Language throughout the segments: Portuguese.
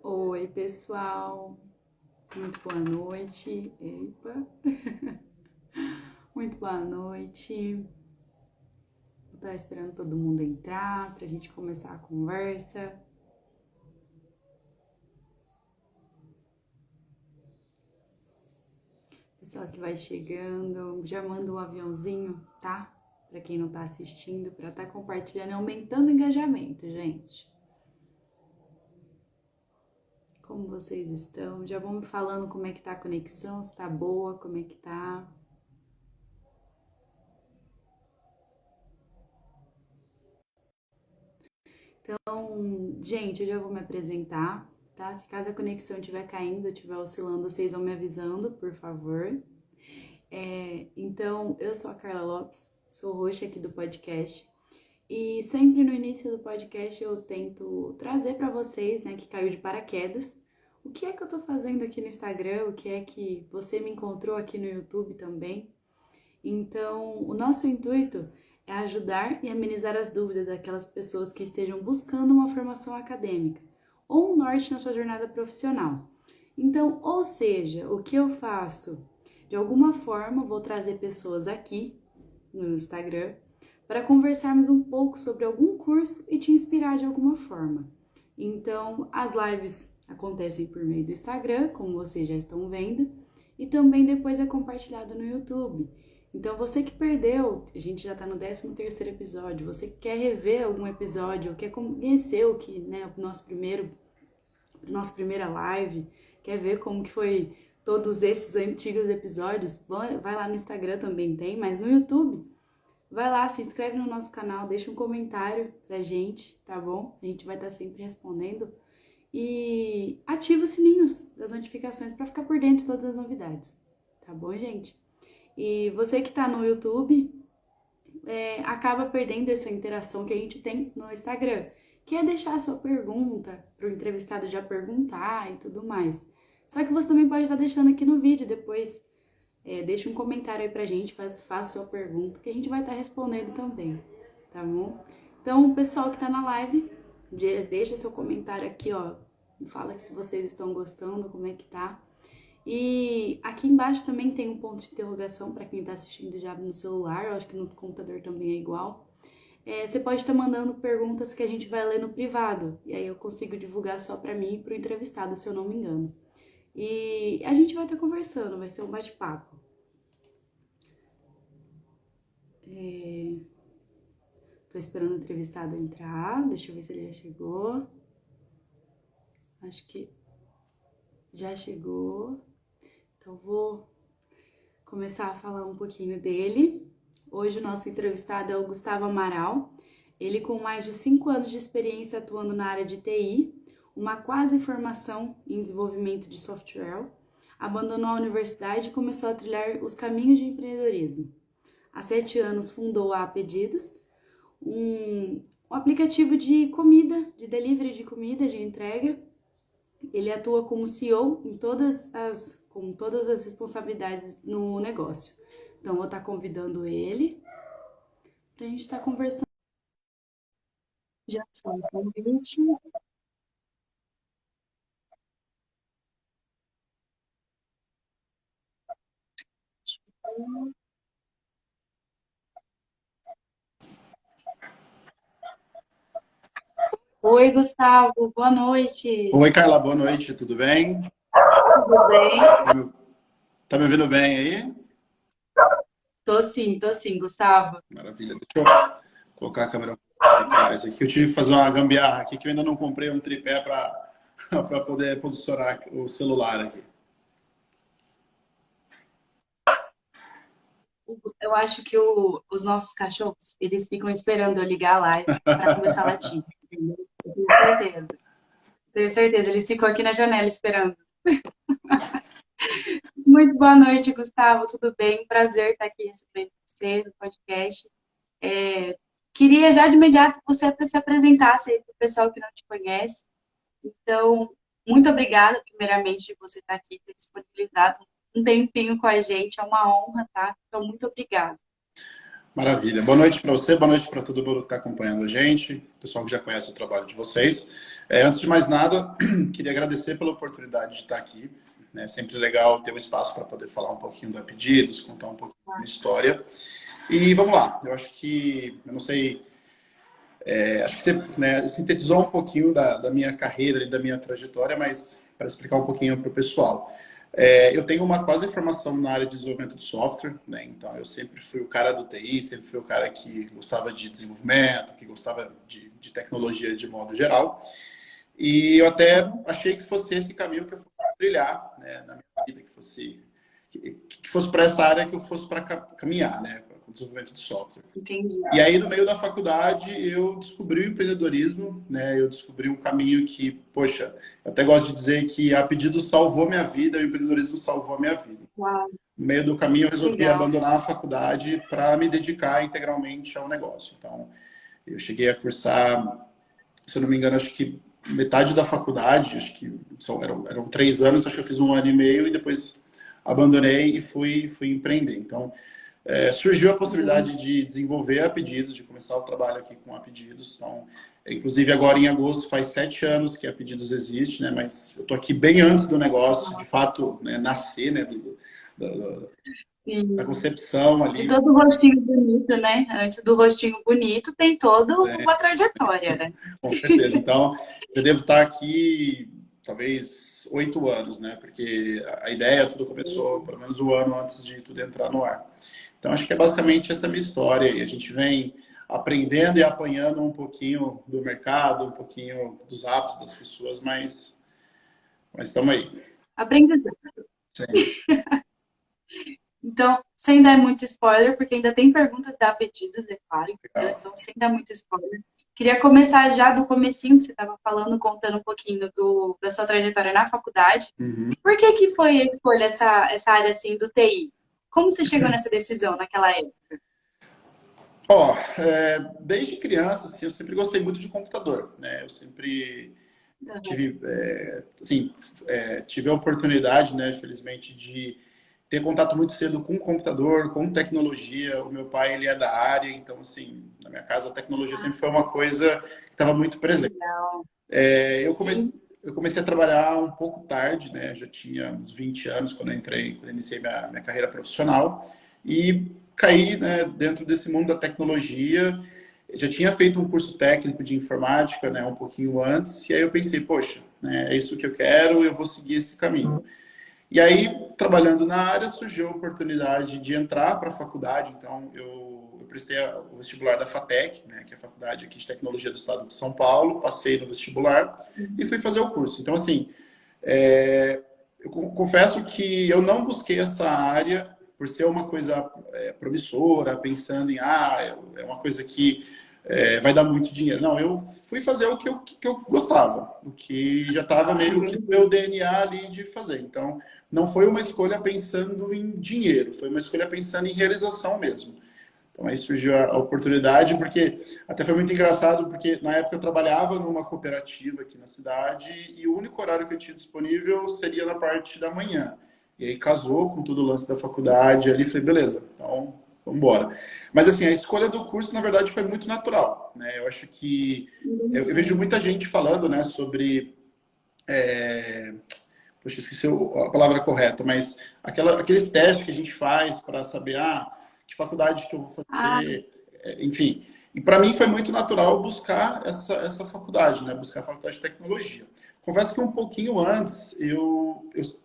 Oi, pessoal. Muito boa noite. Epa. Muito boa noite. Eu tava esperando todo mundo entrar pra gente começar a conversa. Pessoal que vai chegando, já manda um aviãozinho, tá? Pra quem não tá assistindo, pra tá compartilhando e aumentando o engajamento, gente. Como vocês estão? Já vão me falando como é que tá a conexão, se tá boa, como é que tá. Então, gente, eu já vou me apresentar, tá? Se caso a conexão estiver caindo, estiver oscilando, vocês vão me avisando, por favor. Então, eu sou a Carla Lopes, sou host aqui do podcast. E sempre no início do podcast eu tento trazer para vocês, né, que caiu de paraquedas, o que é que eu tô fazendo aqui no Instagram, o que é que você me encontrou aqui no YouTube também. Então, o nosso intuito é ajudar e amenizar as dúvidas daquelas pessoas que estejam buscando uma formação acadêmica ou um norte na sua jornada profissional. Então, ou seja, o que eu faço? De alguma forma, vou trazer pessoas aqui no Instagram para conversarmos um pouco sobre algum curso e te inspirar de alguma forma. Então, as lives acontecem por meio do Instagram, como vocês já estão vendo, e também depois é compartilhado no YouTube. Então, você que perdeu, a gente já está no 13º episódio, você que quer rever algum episódio, ou quer conhecer o que, né, o nossa primeira live, quer ver como que foi todos esses antigos episódios, vai lá no Instagram também tem, mas no YouTube, vai lá, se inscreve no nosso canal, deixa um comentário pra gente, tá bom? A gente vai estar sempre respondendo. E ativa os sininhos das notificações para ficar por dentro de todas as novidades, tá bom, gente? E você que tá no YouTube, acaba perdendo essa interação que a gente tem no Instagram, que é deixar a sua pergunta para o entrevistado já perguntar e tudo mais. Só que você também pode estar deixando aqui no vídeo depois. Deixa um comentário aí pra gente, faz sua pergunta, que a gente vai estar respondendo também, tá bom? Então, o pessoal que tá na live, deixa seu comentário aqui, ó. Fala se vocês estão gostando, como é que tá. E aqui embaixo também tem um ponto de interrogação para quem tá assistindo já no celular, eu acho que no computador também é igual. Você pode estar mandando perguntas que a gente vai ler no privado, e aí eu consigo divulgar só para mim e pro entrevistado, se eu não me engano. E a gente vai estar conversando, vai ser um bate-papo. Tô esperando o entrevistado entrar. Deixa eu ver se ele já chegou. Acho que já chegou. Então vou começar a falar um pouquinho dele. Hoje o nosso entrevistado é o Gustavo Amaral. Ele com mais de 5 anos de experiência atuando na área de TI, uma quase formação em desenvolvimento de software, abandonou a universidade e começou a trilhar os caminhos de empreendedorismo. Há 7 anos fundou a Pedidos, um aplicativo de comida, de delivery de comida, de entrega. Ele atua como CEO com todas as responsabilidades no negócio. Então, vou estar convidando ele para a gente estar conversando. Já foi o convite. Oi, Gustavo, boa noite. Oi, Carla, boa noite, tudo bem? Tudo bem? Tá me ouvindo bem aí? Tô sim, Gustavo. Maravilha, deixa eu colocar a câmera um pouco de trás aqui. Eu tive que fazer uma gambiarra aqui que eu ainda não comprei um tripé para para poder posicionar o celular aqui. Eu acho que os nossos cachorros, eles ficam esperando eu ligar a live para começar a latir. Entendeu? Eu tenho certeza. Tenho certeza, eles ficam aqui na janela esperando. Muito boa noite, Gustavo, tudo bem? Prazer estar aqui recebendo você no podcast. Queria já de imediato que você se apresentasse aí para o pessoal que não te conhece. Então, muito obrigada, primeiramente, de você estar aqui, ter disponibilizado um tempinho com a gente, é uma honra, tá? Então, muito obrigada. Maravilha. Boa noite para você, boa noite para todo mundo que está acompanhando a gente, pessoal que já conhece o trabalho de vocês. Antes de mais nada, queria agradecer pela oportunidade de estar aqui. É sempre legal ter um espaço para poder falar um pouquinho da Pedidos, contar um pouquinho da minha história. E vamos lá, eu acho que, eu não sei, acho que você, né, sintetizou um pouquinho da minha carreira e da minha trajetória, mas para explicar um pouquinho para o pessoal. Eu tenho uma quase formação na área de desenvolvimento de software, né? Então eu sempre fui o cara do TI, sempre fui o cara que gostava de desenvolvimento, que gostava de tecnologia de modo geral. E eu até achei que fosse esse caminho que eu fosse trilhar, né, na minha vida, que fosse para essa área que eu fosse para caminhar, né, para o desenvolvimento de software. Entendi. E aí, no meio da faculdade, eu descobri o empreendedorismo, né? Eu descobri um caminho que, poxa, eu até gosto de dizer que a pedido salvou minha vida, o empreendedorismo salvou a minha vida. Uau, No meio do caminho, eu resolvi legal. abandonar a faculdade para me dedicar integralmente ao negócio. Então, eu cheguei a cursar, se eu não me engano, acho que metade da faculdade, acho que eram 3 anos, acho que eu fiz 1 ano e meio e depois abandonei e fui empreender. Então, surgiu a Uhum. possibilidade de desenvolver a Pedidos, de começar o trabalho aqui com a Pedidos. Então, inclusive agora em agosto faz 7 anos que a Pedidos existe, né? Mas eu estou aqui bem antes do negócio, de fato, né, nascer, né? Da Sim. concepção De ali. todo rostinho bonito, né? Antes do rostinho bonito, tem toda Né? uma trajetória, né? Com certeza. Então, eu devo estar aqui talvez 8 anos, né? Porque a ideia tudo começou pelo menos 1 ano antes de tudo entrar no ar. Então, acho que é basicamente essa minha história. E a gente vem aprendendo e apanhando um pouquinho do mercado, um pouquinho dos hábitos das pessoas, mas estamos aí. Aprendizado. Sim, Então, sem dar muito spoiler, porque ainda tem perguntas da pedidos, é claro, entendeu? legal. Então, sem dar muito spoiler. Queria começar já do comecinho que você estava falando, contando um pouquinho da sua trajetória na faculdade. Uhum. Por que que foi a escolha essa área assim do TI? Como você chegou nessa decisão naquela época? Ó, desde criança, assim, eu sempre gostei muito de computador, né? Eu sempre tive, assim, tive a oportunidade, né, felizmente, de ter contato muito cedo com computador, com tecnologia. O meu pai, ele é da área, então, assim, na minha casa a tecnologia sempre foi uma coisa que estava muito presente. Legal. Sim. Eu comecei a trabalhar um pouco tarde, né? Já tinha uns 20 anos quando eu iniciei minha carreira profissional e caí, né, dentro desse mundo da tecnologia. Eu já tinha feito um curso técnico de informática, né, um pouquinho antes, e aí eu pensei, poxa, né, é isso que eu quero, eu vou seguir esse caminho. E aí, trabalhando na área, surgiu a oportunidade de entrar para a faculdade. Então, eu prestei o vestibular da FATEC, né, que é a Faculdade aqui de Tecnologia do Estado de São Paulo, passei no vestibular e fui fazer o curso. Então, assim, eu confesso que eu não busquei essa área por ser uma coisa promissora, pensando em, é uma coisa que vai dar muito dinheiro. Não, eu fui fazer o que eu gostava, o que já estava meio que no meu DNA ali de fazer. Então, não foi uma escolha pensando em dinheiro, foi uma escolha pensando em realização mesmo. Então aí surgiu a oportunidade, porque até foi muito engraçado, porque na época eu trabalhava numa cooperativa aqui na cidade e o único horário que eu tinha disponível seria na parte da manhã. E aí casou com todo o lance da faculdade, ali falei, beleza, então vamos embora. Mas assim, a escolha do curso, na verdade, foi muito natural, né? Eu acho que eu vejo muita gente falando, né, sobre poxa, esqueci a palavra correta, mas aqueles testes que a gente faz para saber que faculdade que eu vou Ah, fazer, enfim. E para mim foi muito natural buscar essa faculdade, né? Buscar a faculdade de tecnologia. Confesso que um pouquinho antes,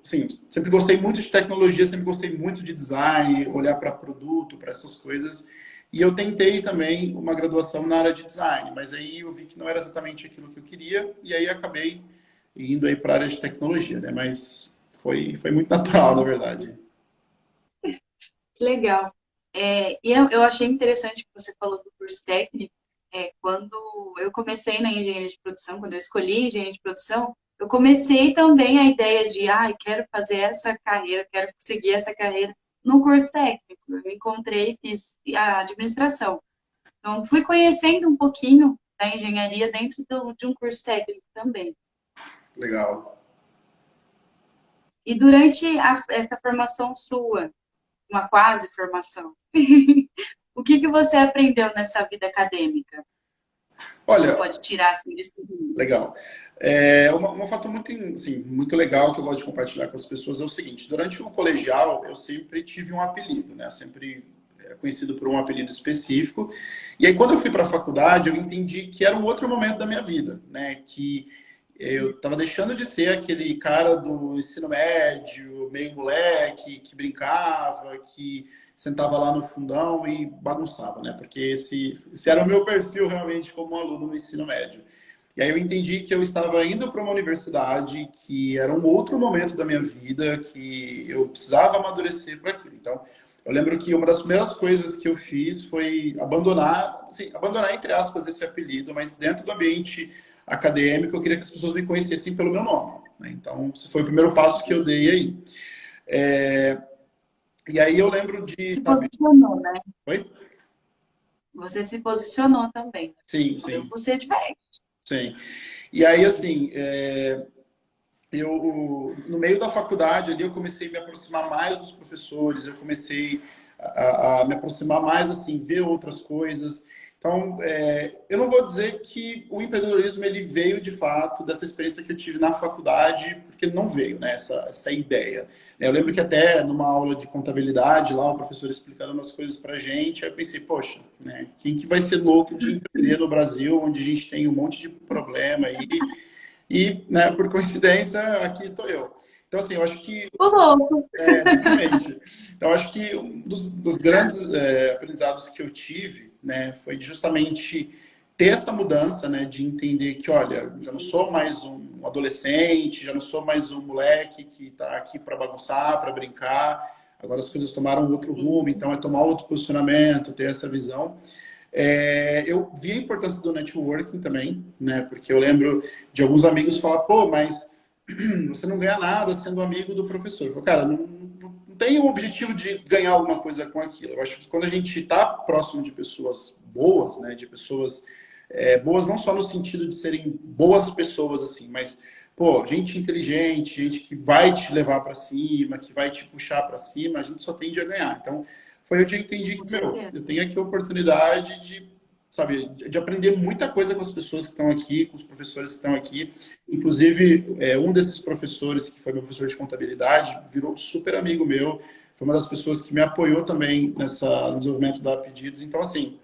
sim, sempre gostei muito de tecnologia, sempre gostei muito de design, olhar para produto, para essas coisas. E eu tentei também uma graduação na área de design, mas aí eu vi que não era exatamente aquilo que eu queria, e aí acabei indo aí para a área de tecnologia, né? Mas foi muito natural, na verdade. que legal. E eu achei interessante que você falou do curso técnico. Quando eu comecei na engenharia de produção, quando eu escolhi engenharia de produção, eu comecei também a ideia de, quero fazer essa carreira, quero seguir essa carreira no curso técnico. Eu me encontrei e fiz a administração. Então, fui conhecendo um pouquinho da engenharia dentro de um curso técnico também. Legal. E durante essa formação sua, uma quase formação, O que você aprendeu nessa vida acadêmica? Você Olha, pode tirar assim desse mundo? legal. Um fator muito, assim, muito legal que eu gosto de compartilhar com as pessoas é o seguinte: durante o colegial, eu sempre tive um apelido, né? Sempre era conhecido por um apelido específico. E aí, quando eu fui para a faculdade, eu entendi que era um outro momento da minha vida, né? Que eu estava deixando de ser aquele cara do ensino médio, meio moleque, que brincava, que sentava lá no fundão e bagunçava, né? Porque esse era o meu perfil realmente como aluno no ensino médio. E aí eu entendi que eu estava indo para uma universidade, que era um outro momento da minha vida, que eu precisava amadurecer para aquilo. Então, eu lembro que uma das primeiras coisas que eu fiz foi abandonar, assim, abandonar entre aspas esse apelido, mas dentro do ambiente acadêmico eu queria que as pessoas me conhecessem pelo meu nome, né? Então, esse foi o primeiro passo que eu dei aí. É, E aí eu lembro de, Se sabe, posicionou, né? oi? Você se posicionou também. Sim, Eu sim, vou ser diferente. sim. E aí, assim, no meio da faculdade ali, eu comecei a me aproximar mais dos professores, eu comecei a me aproximar mais, assim, ver outras coisas. Então, eu não vou dizer que o empreendedorismo ele veio de fato dessa experiência que eu tive na faculdade, porque não veio, né, essa ideia. Eu lembro que até numa aula de contabilidade, lá o professor explicando umas coisas para gente, aí eu pensei, poxa, né, quem que vai ser louco de empreender no Brasil, onde a gente tem um monte de problema aí, e, né, por coincidência, aqui estou eu. Então, assim, eu acho que, O louco. exatamente. Então, eu acho que um dos grandes aprendizados que eu tive, né, foi justamente ter essa mudança, né, de entender que, olha, já não sou mais um adolescente, já não sou mais um moleque que está aqui para bagunçar, para brincar. Agora as coisas tomaram outro rumo, então é tomar outro posicionamento, ter essa visão. Eu vi a importância do networking também, né? Porque eu lembro de alguns amigos falar, pô, mas você não ganha nada sendo amigo do professor. Eu falo, cara, não tem o objetivo de ganhar alguma coisa com aquilo. Eu acho que quando a gente está próximo de pessoas boas, né? De pessoas boas não só no sentido de serem boas pessoas, assim, mas, pô, gente inteligente, gente que vai te levar para cima, que vai te puxar para cima, a gente só tende a ganhar. Então, foi onde eu entendi Com que, meu, certeza. eu tenho aqui a oportunidade de, sabe, de aprender muita coisa com as pessoas que estão aqui, com os professores que estão aqui. Inclusive, um desses professores, que foi meu professor de contabilidade, virou super amigo meu, foi uma das pessoas que me apoiou também no desenvolvimento da Pedidos. Então, assim,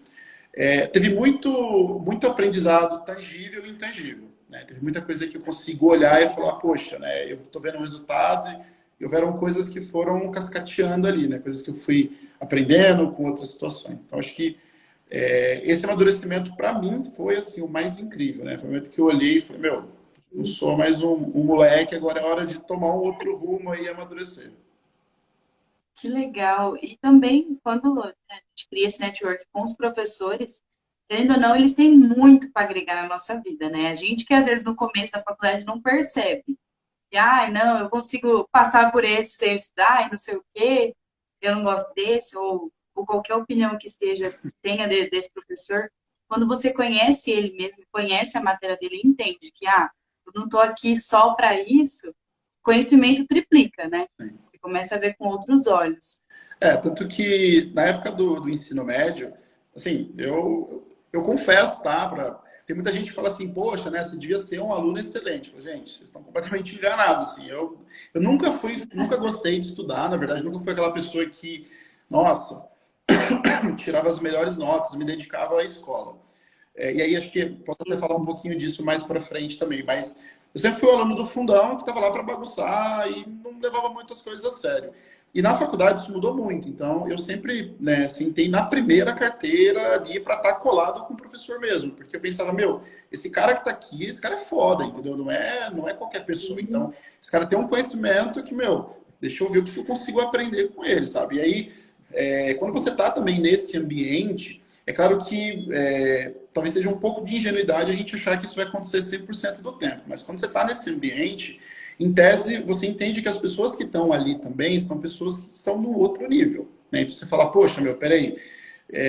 teve muito aprendizado tangível e intangível. Né? Teve muita coisa que eu consigo olhar e falar, poxa, né, eu estou vendo o resultado e houveram coisas que foram cascateando ali, né? Coisas que eu fui aprendendo com outras situações. Então, acho que esse amadurecimento, para mim, foi assim, o mais incrível. Né? Foi o momento que eu olhei e falei, meu, não sou mais um moleque, agora é hora de tomar um outro rumo aí e amadurecer. Que legal. E também, quando, né, a gente cria esse network com os professores, querendo ou não, eles têm muito para agregar na nossa vida, né? A gente que às vezes no começo da faculdade não percebe. E, ai, não, eu consigo passar por esse sem estudar e não sei o quê, eu não gosto desse, ou qualquer opinião que esteja, tenha desse professor. Quando você conhece ele mesmo, conhece a matéria dele e entende que, eu não estou aqui só para isso, conhecimento triplica, né? Você começa a ver com outros olhos. Tanto que na época do ensino médio, assim, eu confesso, tá? Tem muita gente que fala assim, poxa, né, você devia ser um aluno excelente. Eu falo, gente, vocês estão completamente enganados, assim. Eu nunca gostei de estudar, na verdade, nunca fui aquela pessoa que, nossa, tirava as melhores notas, me dedicava à escola. E aí acho que posso até falar um pouquinho disso mais para frente também, mas eu sempre fui o aluno do fundão que estava lá para bagunçar e não levava muitas coisas a sério. E na faculdade isso mudou muito, então eu sempre, né, sentei na primeira carteira ali para estar colado com o professor mesmo, porque eu pensava, meu, esse cara que está aqui, esse cara é foda, entendeu? Não é qualquer pessoa. Então, esse cara tem um conhecimento que, meu, deixa eu ver o que eu consigo aprender com ele, sabe? E aí, quando você está também nesse ambiente, é claro que talvez seja um pouco de ingenuidade a gente achar que isso vai acontecer 100% do tempo, mas quando você está nesse ambiente, em tese, você entende que as pessoas que estão ali também são pessoas que estão no outro nível. Né? Então você fala, poxa, meu, peraí,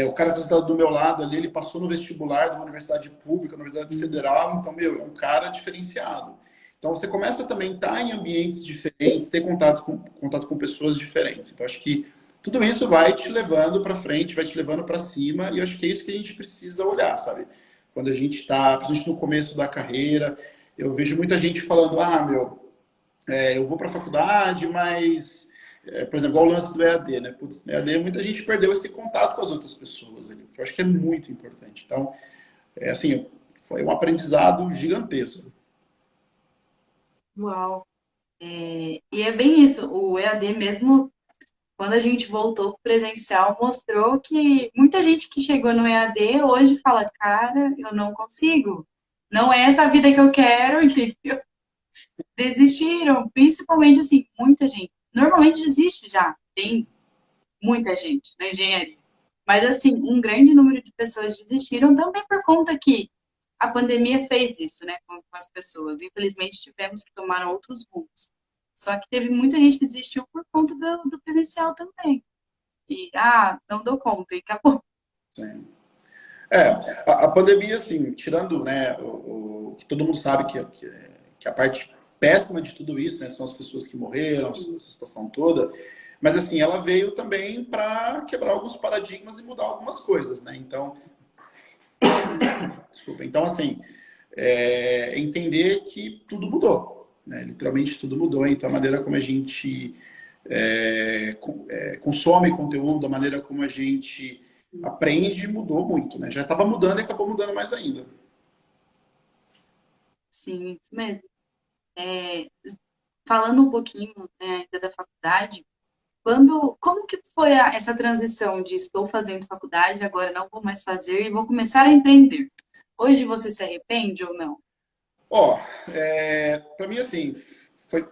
o cara que está do meu lado ali, ele passou no vestibular de uma universidade pública, universidade federal, então, meu, é um cara diferenciado. Então você começa também a estar em ambientes diferentes, ter contato com pessoas diferentes. Então acho que tudo isso vai te levando para frente, vai te levando para cima, e eu acho que é isso que a gente precisa olhar, sabe? Quando a gente está, principalmente no começo da carreira, eu vejo muita gente falando, ah, meu, eu vou para a faculdade, mas, por exemplo, igual o lance do EAD, né? Putz, no EAD muita gente perdeu esse contato com as outras pessoas ali, que eu acho que é muito importante. Então, assim, foi um aprendizado gigantesco. Uau! E é bem isso, o EAD mesmo, quando a gente voltou pro presencial, mostrou que muita gente que chegou no EAD hoje fala, cara, eu não consigo. Não é essa a vida que eu quero, entendeu? Desistiram, principalmente assim, muita gente. Normalmente desiste já, tem muita gente na engenharia. Mas assim, um grande número de pessoas desistiram também por conta que a pandemia fez isso, né, com as pessoas. Infelizmente, tivemos que tomar outros rumos. Só que teve muita gente que desistiu por conta do presencial também. E, não dou conta, e acabou. Sim. É, a pandemia, assim, tirando, né, que todo mundo sabe que a parte péssima de tudo isso, né, são as pessoas que morreram, essa situação toda, mas, assim, ela veio também para quebrar alguns paradigmas e mudar algumas coisas, né, então, Sim, desculpa, então, assim, entender que tudo mudou, né, literalmente tudo mudou, então a maneira como a gente consome conteúdo, a maneira como a gente sim, aprende mudou muito, né, já estava mudando e acabou mudando mais ainda. sim, isso mesmo. Falando um pouquinho, né, ainda da faculdade, como que foi essa transição de estou fazendo faculdade, agora não vou mais fazer e vou começar a empreender? Hoje você se arrepende ou não? Ó, para mim, assim,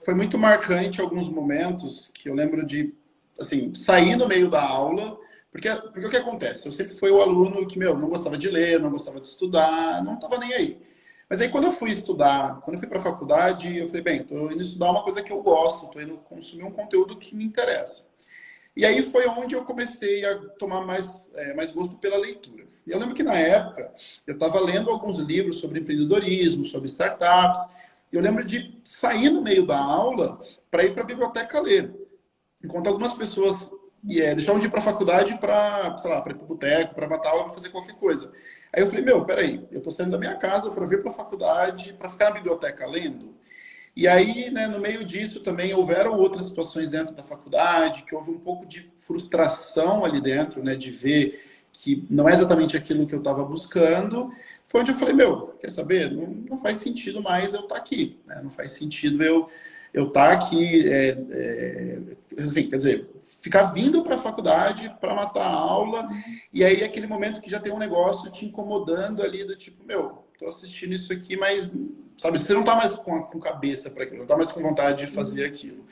foi muito marcante alguns momentos que eu lembro de, assim, sair no meio da aula, porque o que acontece? Eu sempre fui o aluno que, meu, não gostava de ler, não gostava de estudar, não estava nem aí. Mas aí quando eu fui estudar, quando eu fui para a faculdade, eu falei, bem, estou indo estudar uma coisa que eu gosto, estou indo consumir um conteúdo que me interessa. E aí foi onde eu comecei a tomar mais gosto pela leitura. E eu lembro que na época eu estava lendo alguns livros sobre empreendedorismo, sobre startups. E eu lembro de sair no meio da aula para ir para a biblioteca ler. Enquanto algumas pessoas deixavam de ir para a faculdade para, sei lá, para ir para o boteco, para matar aula, para fazer qualquer coisa. Aí eu falei, meu, peraí, eu estou saindo da minha casa para vir para a faculdade, para ficar na biblioteca lendo. E aí, né, no meio disso também houveram outras situações dentro da faculdade, que houve um pouco de frustração ali dentro, né, de ver que não é exatamente aquilo que eu estava buscando. Foi onde eu falei, meu, quer saber? Não faz sentido mais eu estar aqui, né? Não faz sentido eu estar aqui, assim, quer dizer, ficar vindo para a faculdade para matar a aula, e aí aquele momento que já tem um negócio te incomodando ali, do tipo, meu, tô assistindo isso aqui, mas sabe, você não tá mais com cabeça para aquilo, não tá mais com vontade de fazer aquilo.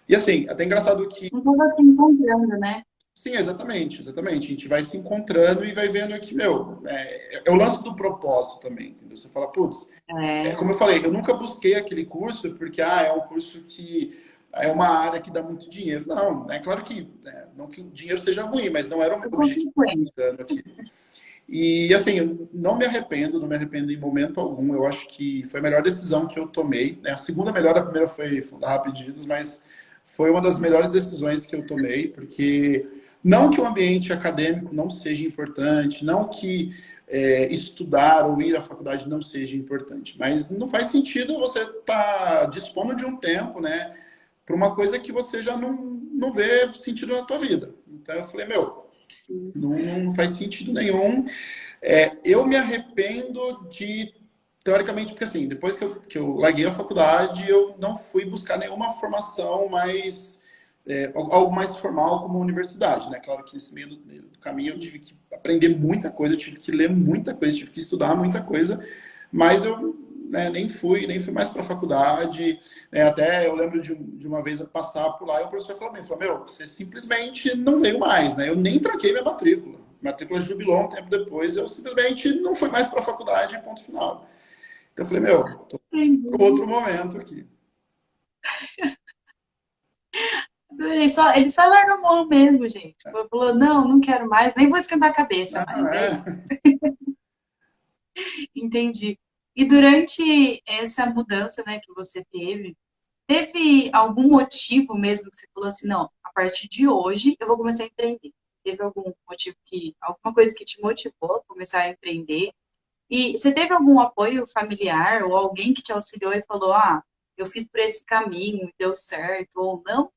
E assim, até engraçado que, Não estava se encontrando, né? sim, exatamente, exatamente. A gente vai se encontrando e vai vendo que, meu, é o lance do propósito também, entendeu? Você fala, putz, É, como eu falei, eu nunca busquei aquele curso porque, é um curso que é uma área que dá muito dinheiro. Não, é claro que, não que o dinheiro seja ruim, mas não era o meu foi objetivo consequente. aqui. E assim, eu não me arrependo, não me arrependo em momento algum. Eu acho que foi a melhor decisão que eu tomei, né? A segunda melhor, a primeira foi fundar Rapidinhos, mas foi uma das melhores decisões que eu tomei, porque não que o ambiente acadêmico não seja importante, não que estudar ou ir à faculdade não seja importante, mas não faz sentido você estar dispondo de um tempo, né, para uma coisa que você já não vê sentido na tua vida. Então eu falei, meu, Sim. não faz sentido nenhum. Eu me arrependo de, teoricamente, porque assim, depois que eu larguei a faculdade, eu não fui buscar nenhuma formação mais, algo mais formal como universidade, né? Claro que nesse meio do caminho eu tive que aprender muita coisa, eu tive que ler muita coisa, tive que estudar muita coisa, mas eu, né, nem fui mais para a faculdade, né, até eu lembro de uma vez passar por lá e o professor falou, meu, você simplesmente não veio mais, né? Eu nem tranquei minha matrícula. Matrícula jubilou um tempo depois, eu simplesmente não fui mais para a faculdade, ponto final. Então eu falei, meu, tô para Entendi. outro momento aqui. Ele só larga a mão mesmo, gente. Falou, não, não quero mais, nem vou esquentar a cabeça Não, mais. É isso. é. Entendi. E durante essa mudança, né, que você teve, Teve algum motivo mesmo que você falou assim, não, a partir de hoje eu vou começar a empreender? Teve algum motivo alguma coisa que te motivou a começar a empreender? E você teve algum apoio familiar ou alguém que te auxiliou e falou, ah, eu fiz por esse caminho, deu certo, ou não?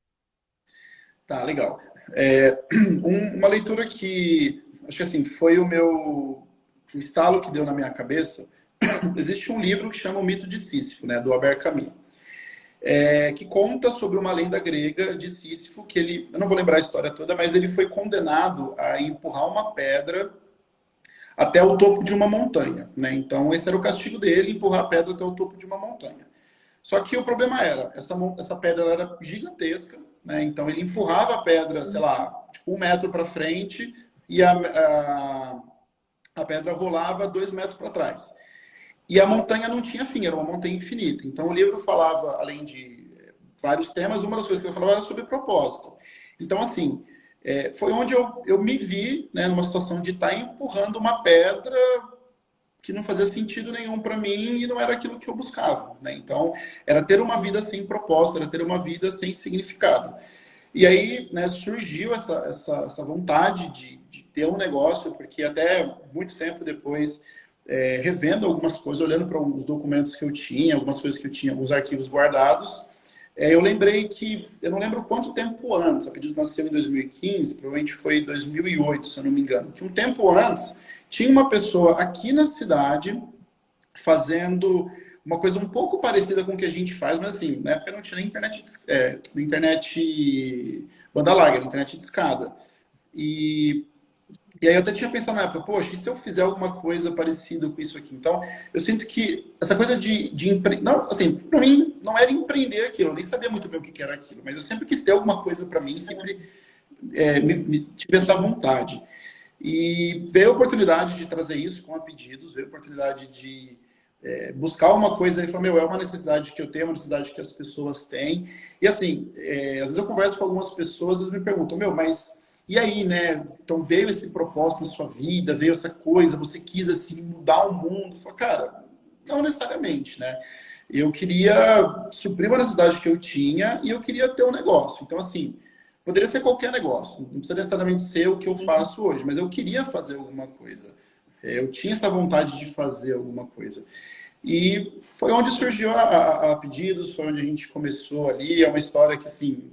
Tá, legal. Uma leitura que, acho que assim, foi o estalo que deu na minha cabeça. Existe um livro que chama O Mito de Sísifo, né, do Albert Camus, que conta sobre uma lenda grega de Sísifo, que ele, eu não vou lembrar a história toda, mas ele foi condenado a empurrar uma pedra até o topo de uma montanha, né? Então, esse era o castigo dele, empurrar a pedra até o topo de uma montanha. Só que o problema era, essa pedra era gigantesca, né? Então, ele empurrava a pedra, sei lá, tipo 1 metro para frente e a pedra rolava 2 metros para trás. E a montanha não tinha fim, era uma montanha infinita. Então, o livro falava, além de vários temas, uma das coisas que ele falava era sobre propósito. Então, assim, foi onde eu me vi, né, numa situação de estar empurrando uma pedra que não fazia sentido nenhum para mim e não era aquilo que eu buscava, né? Então, era ter uma vida sem propósito, era ter uma vida sem significado. E aí, né, surgiu essa vontade de ter um negócio, porque até muito tempo depois, revendo algumas coisas, olhando para os documentos que eu tinha, algumas coisas que eu tinha, alguns arquivos guardados, eu lembrei que, eu não lembro quanto tempo antes, a Pedidos nasceu em 2015, provavelmente foi em 2008, se eu não me engano, que um tempo antes tinha uma pessoa aqui na cidade fazendo uma coisa um pouco parecida com o que a gente faz, mas assim, na época não tinha nem internet, internet banda larga, internet de escada. E e aí eu até tinha pensado na época, poxa, e se eu fizer alguma coisa parecida com isso aqui? Então, eu sinto que essa coisa de empreender, não, assim, para mim não era empreender aquilo, eu nem sabia muito bem o que era aquilo, mas eu sempre quis ter alguma coisa para mim, sempre tive essa vontade. E veio a oportunidade de trazer isso com a Pedidos, veio a oportunidade de buscar uma coisa e falar, meu, é uma necessidade que eu tenho, é uma necessidade que as pessoas têm. E assim, às vezes eu converso com algumas pessoas, eles me perguntam, meu, mas e aí, né? Então veio esse propósito na sua vida, veio essa coisa, você quis assim mudar o mundo. Eu falo, cara, não necessariamente, né? Eu queria suprir uma necessidade que eu tinha e eu queria ter um negócio. Então, assim, poderia ser qualquer negócio, não precisa necessariamente ser o que eu faço hoje, mas eu queria fazer alguma coisa. Eu tinha essa vontade de fazer alguma coisa. E foi onde surgiu a Pedidos, foi onde a gente começou ali. É uma história que, assim,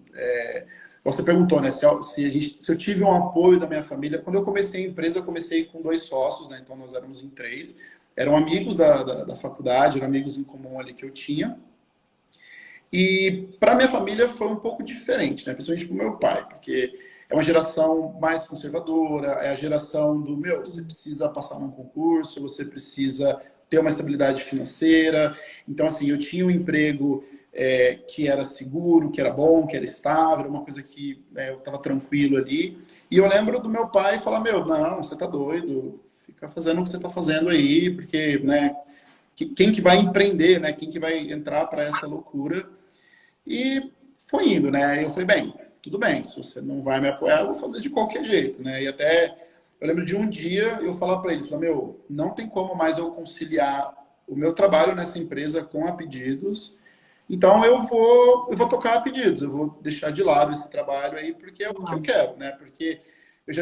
você perguntou, né, se eu tive um apoio da minha família. Quando eu comecei a empresa, eu comecei com 2 sócios, né, então nós éramos em 3. Eram amigos da faculdade, eram amigos em comum ali que eu tinha. E para minha família foi um pouco diferente, né? Principalmente para o meu pai, porque é uma geração mais conservadora, é a geração do, meu, você precisa passar num concurso, você precisa ter uma estabilidade financeira. Então, assim, eu tinha um emprego que era seguro, que era bom, que era estável, era uma coisa que eu estava tranquilo ali. E eu lembro do meu pai falar, meu, não, você tá doido, fica fazendo o que você está fazendo aí, porque, né, quem que vai empreender, né? Quem que vai entrar para essa loucura? E foi indo, né? Eu falei, bem, tudo bem, se você não vai me apoiar, eu vou fazer de qualquer jeito, né? E até eu lembro de um dia eu falar para ele, falar, meu, não tem como mais eu conciliar o meu trabalho nessa empresa com a Pedidos. Então eu vou tocar a Pedidos, eu vou deixar de lado esse trabalho aí porque é o que eu quero, né? Porque eu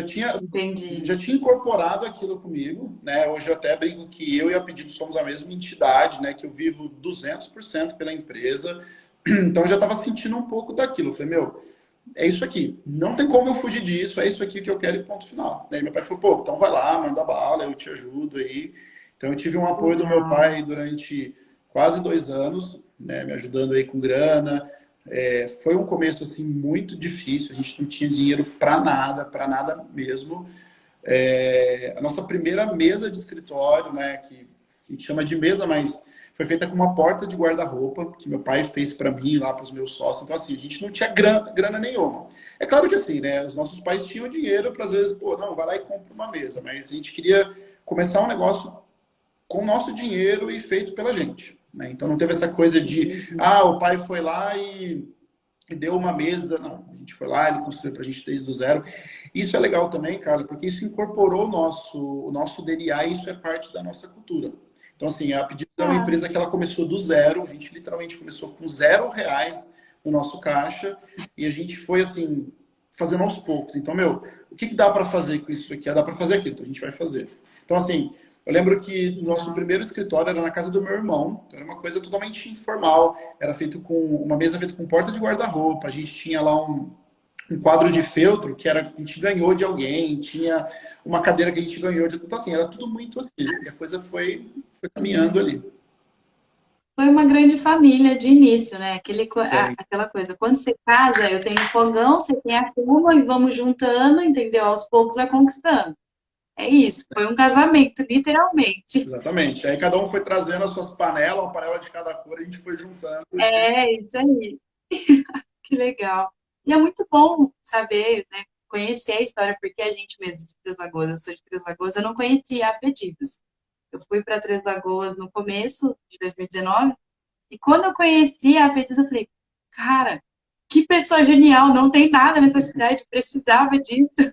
Entendi. já tinha incorporado aquilo comigo, né? Hoje eu até brinco que eu e a Pedidos somos a mesma entidade, né? Que eu vivo 200% pela empresa. Então eu já estava sentindo um pouco daquilo. Eu falei, meu, é isso aqui. Não tem como eu fugir disso, é isso aqui que eu quero e ponto final. Daí meu pai falou, pô, então vai lá, manda bala, eu te ajudo aí. Então eu tive um apoio do meu Legal. pai durante quase 2 anos, né, me ajudando aí com grana. Foi um começo assim muito difícil, a gente não tinha dinheiro para nada mesmo. A nossa primeira mesa de escritório, né, que a gente chama de mesa, mas foi feita com uma porta de guarda-roupa que meu pai fez para mim lá para os meus sócios. Então assim, a gente não tinha grana nenhuma. É claro que assim, né, os nossos pais tinham dinheiro para às vezes, pô, não, vai lá e compra uma mesa, mas a gente queria começar um negócio com o nosso dinheiro e feito pela gente, né? Então não teve essa coisa de, Entendi. o pai foi lá e deu uma mesa. Não, a gente foi lá, ele construiu para a gente desde o zero. Isso é legal também, Carla, porque isso incorporou o nosso DNA e isso é parte da nossa cultura. Então, assim, a Pedidos é uma Ah, empresa que ela começou do zero, a gente literalmente começou com R$ 0 no nosso caixa e a gente foi, assim, fazendo aos poucos. Então, meu, o que dá para fazer com isso aqui? Ah, dá para fazer aquilo, então a gente vai fazer. Então, assim, eu lembro que o nosso legal. primeiro escritório era na casa do meu irmão, então era uma coisa totalmente informal, era feito com uma mesa feita com porta de guarda-roupa, a gente tinha lá um quadro de feltro que era, a gente ganhou de alguém, tinha uma cadeira que a gente ganhou de. Então, assim, era tudo muito assim. E a coisa foi caminhando ali. Foi uma grande família de início, né? Tem. Aquela coisa, quando você casa, eu tenho fogão, você tem a cama e vamos juntando, entendeu? Aos poucos vai conquistando. É isso, foi um casamento, literalmente. Exatamente. Aí cada um foi trazendo as suas panelas, uma panela de cada cor, a gente foi juntando. É isso aí, que legal. E é muito bom saber, né? Conhecer a história, porque a gente mesmo de Três Lagoas, eu sou de Três Lagoas, eu não conhecia a Pedidos. Eu fui para Três Lagoas no começo de 2019, e quando eu conheci a Pedidos, eu falei, cara, que pessoa genial, não tem nada nessa cidade, precisava disso.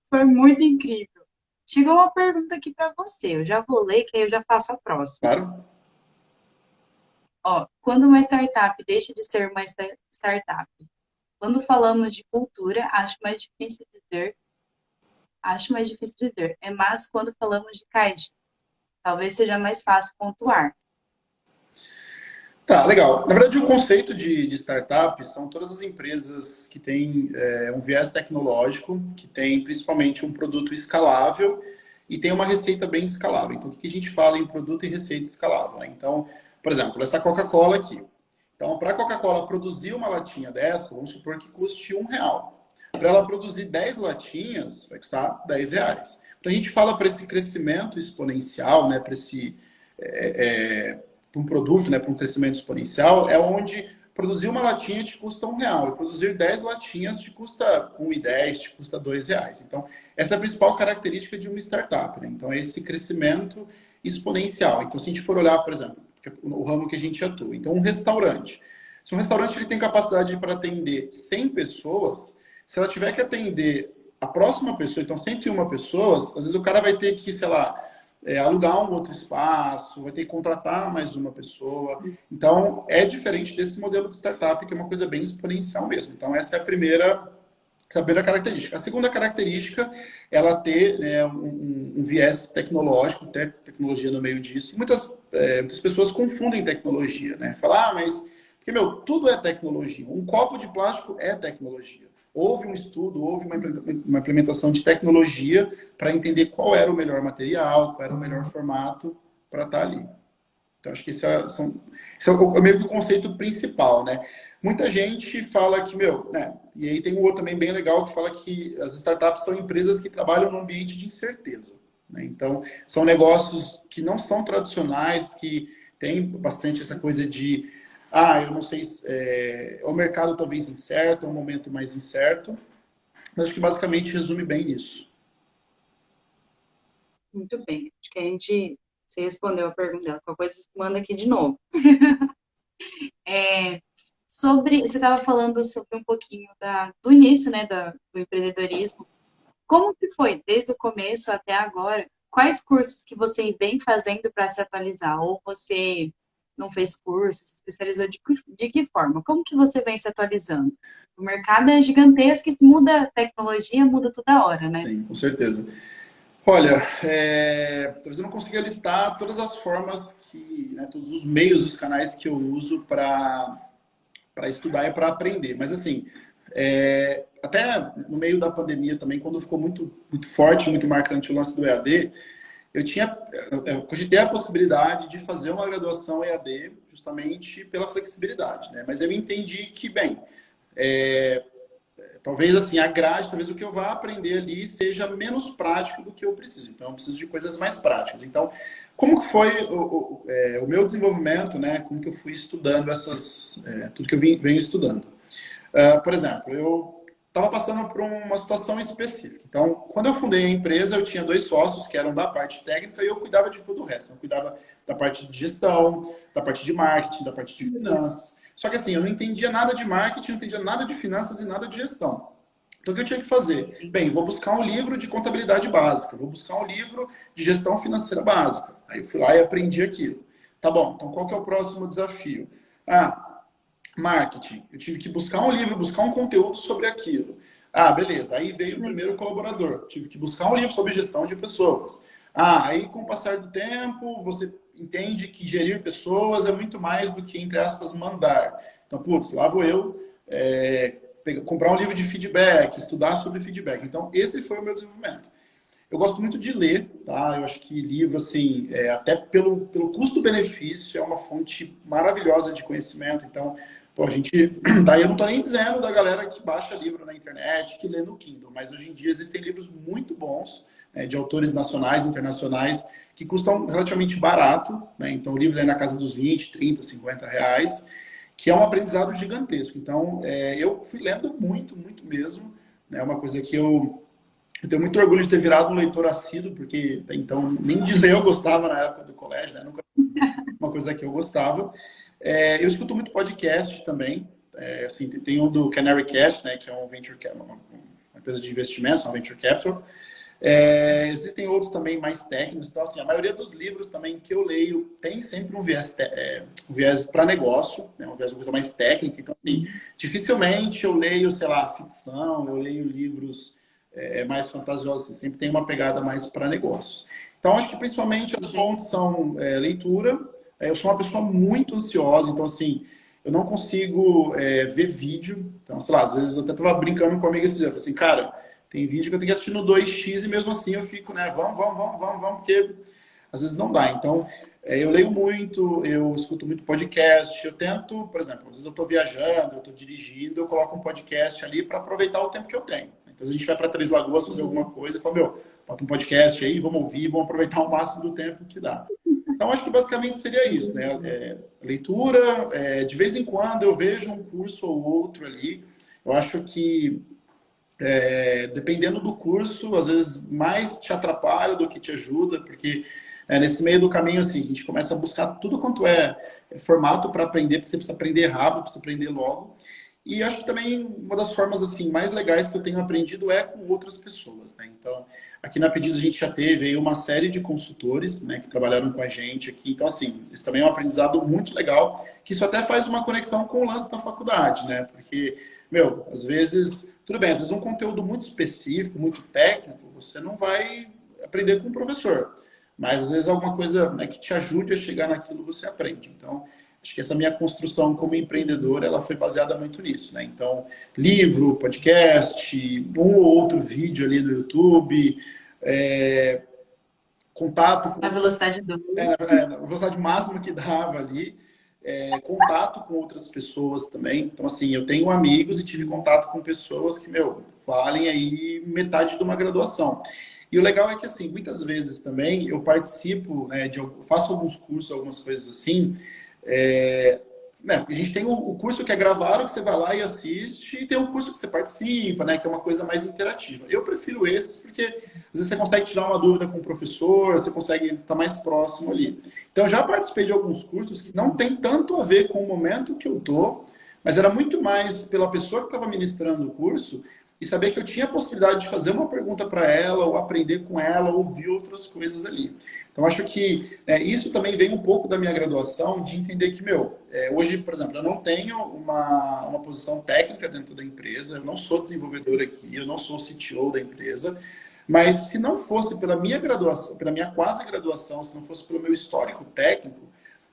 Foi muito incrível. Chegou uma pergunta aqui para você, eu já vou ler, que aí eu já faço a próxima. Claro. Ó, quando uma startup deixa de ser uma startup? Quando falamos de cultura, acho mais difícil dizer. É mais quando falamos de caixa. Talvez seja mais fácil pontuar. Tá, legal. Na verdade, o conceito de startup são todas as empresas que têm um viés tecnológico, que têm principalmente um produto escalável e tem uma receita bem escalável. Então, o que a gente fala em produto e receita escalável, né? Então, por exemplo, essa Coca-Cola aqui. Então, para a Coca-Cola produzir uma latinha dessa, vamos supor que custe R$ 1. Para ela produzir 10 latinhas, vai custar R$ 10. Então, a gente fala para esse crescimento exponencial, né, para um produto, né, para um crescimento exponencial, é onde produzir uma latinha te custa R$ 1 e produzir 10 latinhas te custa 1,10, te custa R$ 2. Então, essa é a principal característica de uma startup, né? Então, é esse crescimento exponencial. Então, se a gente for olhar, por exemplo, o ramo que a gente atua, então um restaurante. Se um restaurante ele tem capacidade para atender 100 pessoas, se ela tiver que atender a próxima pessoa, então 101 pessoas, às vezes o cara vai ter que, sei lá, alugar um outro espaço, vai ter que contratar mais uma pessoa. Então, é diferente desse modelo de startup, que é uma coisa bem exponencial mesmo. Então, essa é a primeira característica. A segunda característica, ela ter, né, um viés tecnológico, ter tecnologia no meio disso. E muitas pessoas confundem tecnologia, né? Falar, mas... Porque, meu, tudo é tecnologia. Um copo de plástico é tecnologia. Houve um estudo, houve uma implementação de tecnologia para entender qual era o melhor material, qual era o melhor formato para estar ali. Então, acho que esse é meio que o conceito principal, né? Muita gente fala que, meu, né? E aí tem um outro também bem legal que fala que as startups são empresas que trabalham num ambiente de incerteza, né? Então, são negócios que não são tradicionais, que tem bastante essa coisa de, eu não sei, o mercado talvez incerto, é um momento mais incerto, mas acho que basicamente resume bem isso. Muito bem. Acho que você respondeu a pergunta dela. Qualquer coisa, você manda aqui de novo. Você estava falando sobre um pouquinho do início, né, do empreendedorismo. Como que foi, desde o começo até agora? Quais cursos que você vem fazendo para se atualizar? Ou você não fez curso, se especializou de que forma? Como que você vem se atualizando? O mercado é gigantesco, muda a tecnologia, muda toda hora, né? Sim, com certeza. Olha, talvez eu não consiga listar todas as formas né, todos os meios, os canais que eu uso para estudar e para aprender. Mas assim, até no meio da pandemia também, quando ficou muito, muito forte, muito marcante o lance do EAD, eu cogitei a possibilidade de fazer uma graduação EAD justamente pela flexibilidade, né? Mas eu entendi que, bem, talvez assim, a grade, talvez o que eu vá aprender ali seja menos prático do que eu preciso. Então, eu preciso de coisas mais práticas. Então, como que foi o meu desenvolvimento, né? Como que eu fui estudando tudo que eu venho estudando? Por exemplo, eu estava passando por uma situação específica. Então, quando eu fundei a empresa, eu tinha dois sócios que eram da parte técnica e eu cuidava de todo o resto. Eu cuidava da parte de gestão, da parte de marketing, da parte de finanças. Só que assim, eu não entendia nada de marketing, não entendia nada de finanças e nada de gestão. Então, o que eu tinha que fazer? Bem, vou buscar um livro de contabilidade básica, vou buscar um livro de gestão financeira básica. Aí eu fui lá e aprendi aquilo. Tá bom, então qual que é o próximo desafio? Ah, marketing. Eu tive que buscar um livro, buscar um conteúdo sobre aquilo. Ah, beleza. Aí veio o primeiro colaborador. Tive que buscar um livro sobre gestão de pessoas. Ah, aí com o passar do tempo, você entende que gerir pessoas é muito mais do que, entre aspas, mandar. Então, putz, lá vou eu comprar um livro de feedback, estudar sobre feedback. Então, esse foi o meu desenvolvimento. Eu gosto muito de ler, tá? Eu acho que livro, assim, até pelo custo-benefício, é uma fonte maravilhosa de conhecimento. Então, pô, a gente, tá? Eu não tô nem dizendo da galera que baixa livro na internet, que lê no Kindle, mas hoje em dia existem livros muito bons, né, de autores nacionais, internacionais, que custam relativamente barato, né? Então, o livro é na casa dos 20, 30, 50 reais, que é um aprendizado gigantesco. Então, eu fui lendo muito, muito mesmo. É uma coisa que eu tenho muito orgulho de ter virado um leitor assíduo, porque até então nem de ler eu gostava na época do colégio, né? Nunca uma coisa que eu gostava. Eu escuto muito podcast também. Assim, tem um do Canary Cast, né? Que é um venture uma empresa de investimentos, uma venture capital. Existem outros também mais técnicos. Então, assim, a maioria dos livros também que eu leio tem sempre um viés para negócio, né? Um viés uma coisa mais técnica. Então, assim, dificilmente eu leio, sei lá, ficção, eu leio livros mais fantasiosos, assim, sempre tem uma pegada mais para negócios. Então, acho que principalmente as fontes são leitura. Eu sou uma pessoa muito ansiosa, então, assim, eu não consigo ver vídeo. Então, sei lá, às vezes eu até estava brincando com uma amiga esse dia, eu falei assim, cara, tem vídeo que eu tenho que assistir no 2x e mesmo assim eu fico, né, vamos, porque às vezes não dá. Então, eu leio muito, eu escuto muito podcast, eu tento, por exemplo, às vezes eu estou viajando, eu estou dirigindo, eu coloco um podcast ali para aproveitar o tempo que eu tenho. Então, a gente vai para Três Lagoas fazer alguma coisa e fala, meu, bota um podcast aí, vamos ouvir, vamos aproveitar o máximo do tempo que dá. Então, acho que basicamente seria isso, né? Leitura, de vez em quando eu vejo um curso ou outro ali. Eu acho que, dependendo do curso, às vezes mais te atrapalha do que te ajuda, porque nesse meio do caminho, assim, a gente começa a buscar tudo quanto formato para aprender, porque você precisa aprender rápido, precisa aprender logo. E acho que também uma das formas assim mais legais que eu tenho aprendido é com outras pessoas, né? Então, aqui na Pedidos a gente já teve aí uma série de consultores, né, que trabalharam com a gente aqui. Então, assim, isso também é um aprendizado muito legal, que isso até faz uma conexão com o lance da faculdade, né? Porque, meu, às vezes, tudo bem, às vezes um conteúdo muito específico, muito técnico, você não vai aprender com o professor. Mas às vezes alguma coisa, né, que te ajude a chegar naquilo você aprende. Então, acho que essa minha construção como empreendedor, ela foi baseada muito nisso, né? Então, livro, podcast, um ou outro vídeo ali no YouTube, contato com... Na velocidade 2. Na velocidade máxima que dava ali, contato com outras pessoas também. Então, assim, eu tenho amigos e tive contato com pessoas que, meu, valem aí metade de uma graduação. E o legal é que, assim, muitas vezes também eu participo, né, faço alguns cursos, algumas coisas assim, né, a gente tem o curso que é gravado, que você vai lá e assiste, e tem o curso que você participa, né, que é uma coisa mais interativa. Eu prefiro esses porque às vezes você consegue tirar uma dúvida com o professor, você consegue estar mais próximo ali. Então, eu já participei de alguns cursos que não tem tanto a ver com o momento que eu tô, mas era muito mais pela pessoa que estava ministrando o curso e saber que eu tinha a possibilidade de fazer uma pergunta para ela, ou aprender com ela, ou ouvir outras coisas ali. Então, acho que isso também vem um pouco da minha graduação, de entender que, meu, hoje, por exemplo, eu não tenho uma posição técnica dentro da empresa, eu não sou desenvolvedor aqui, eu não sou o CTO da empresa, mas se não fosse pela minha graduação, pela minha quase graduação, se não fosse pelo meu histórico técnico,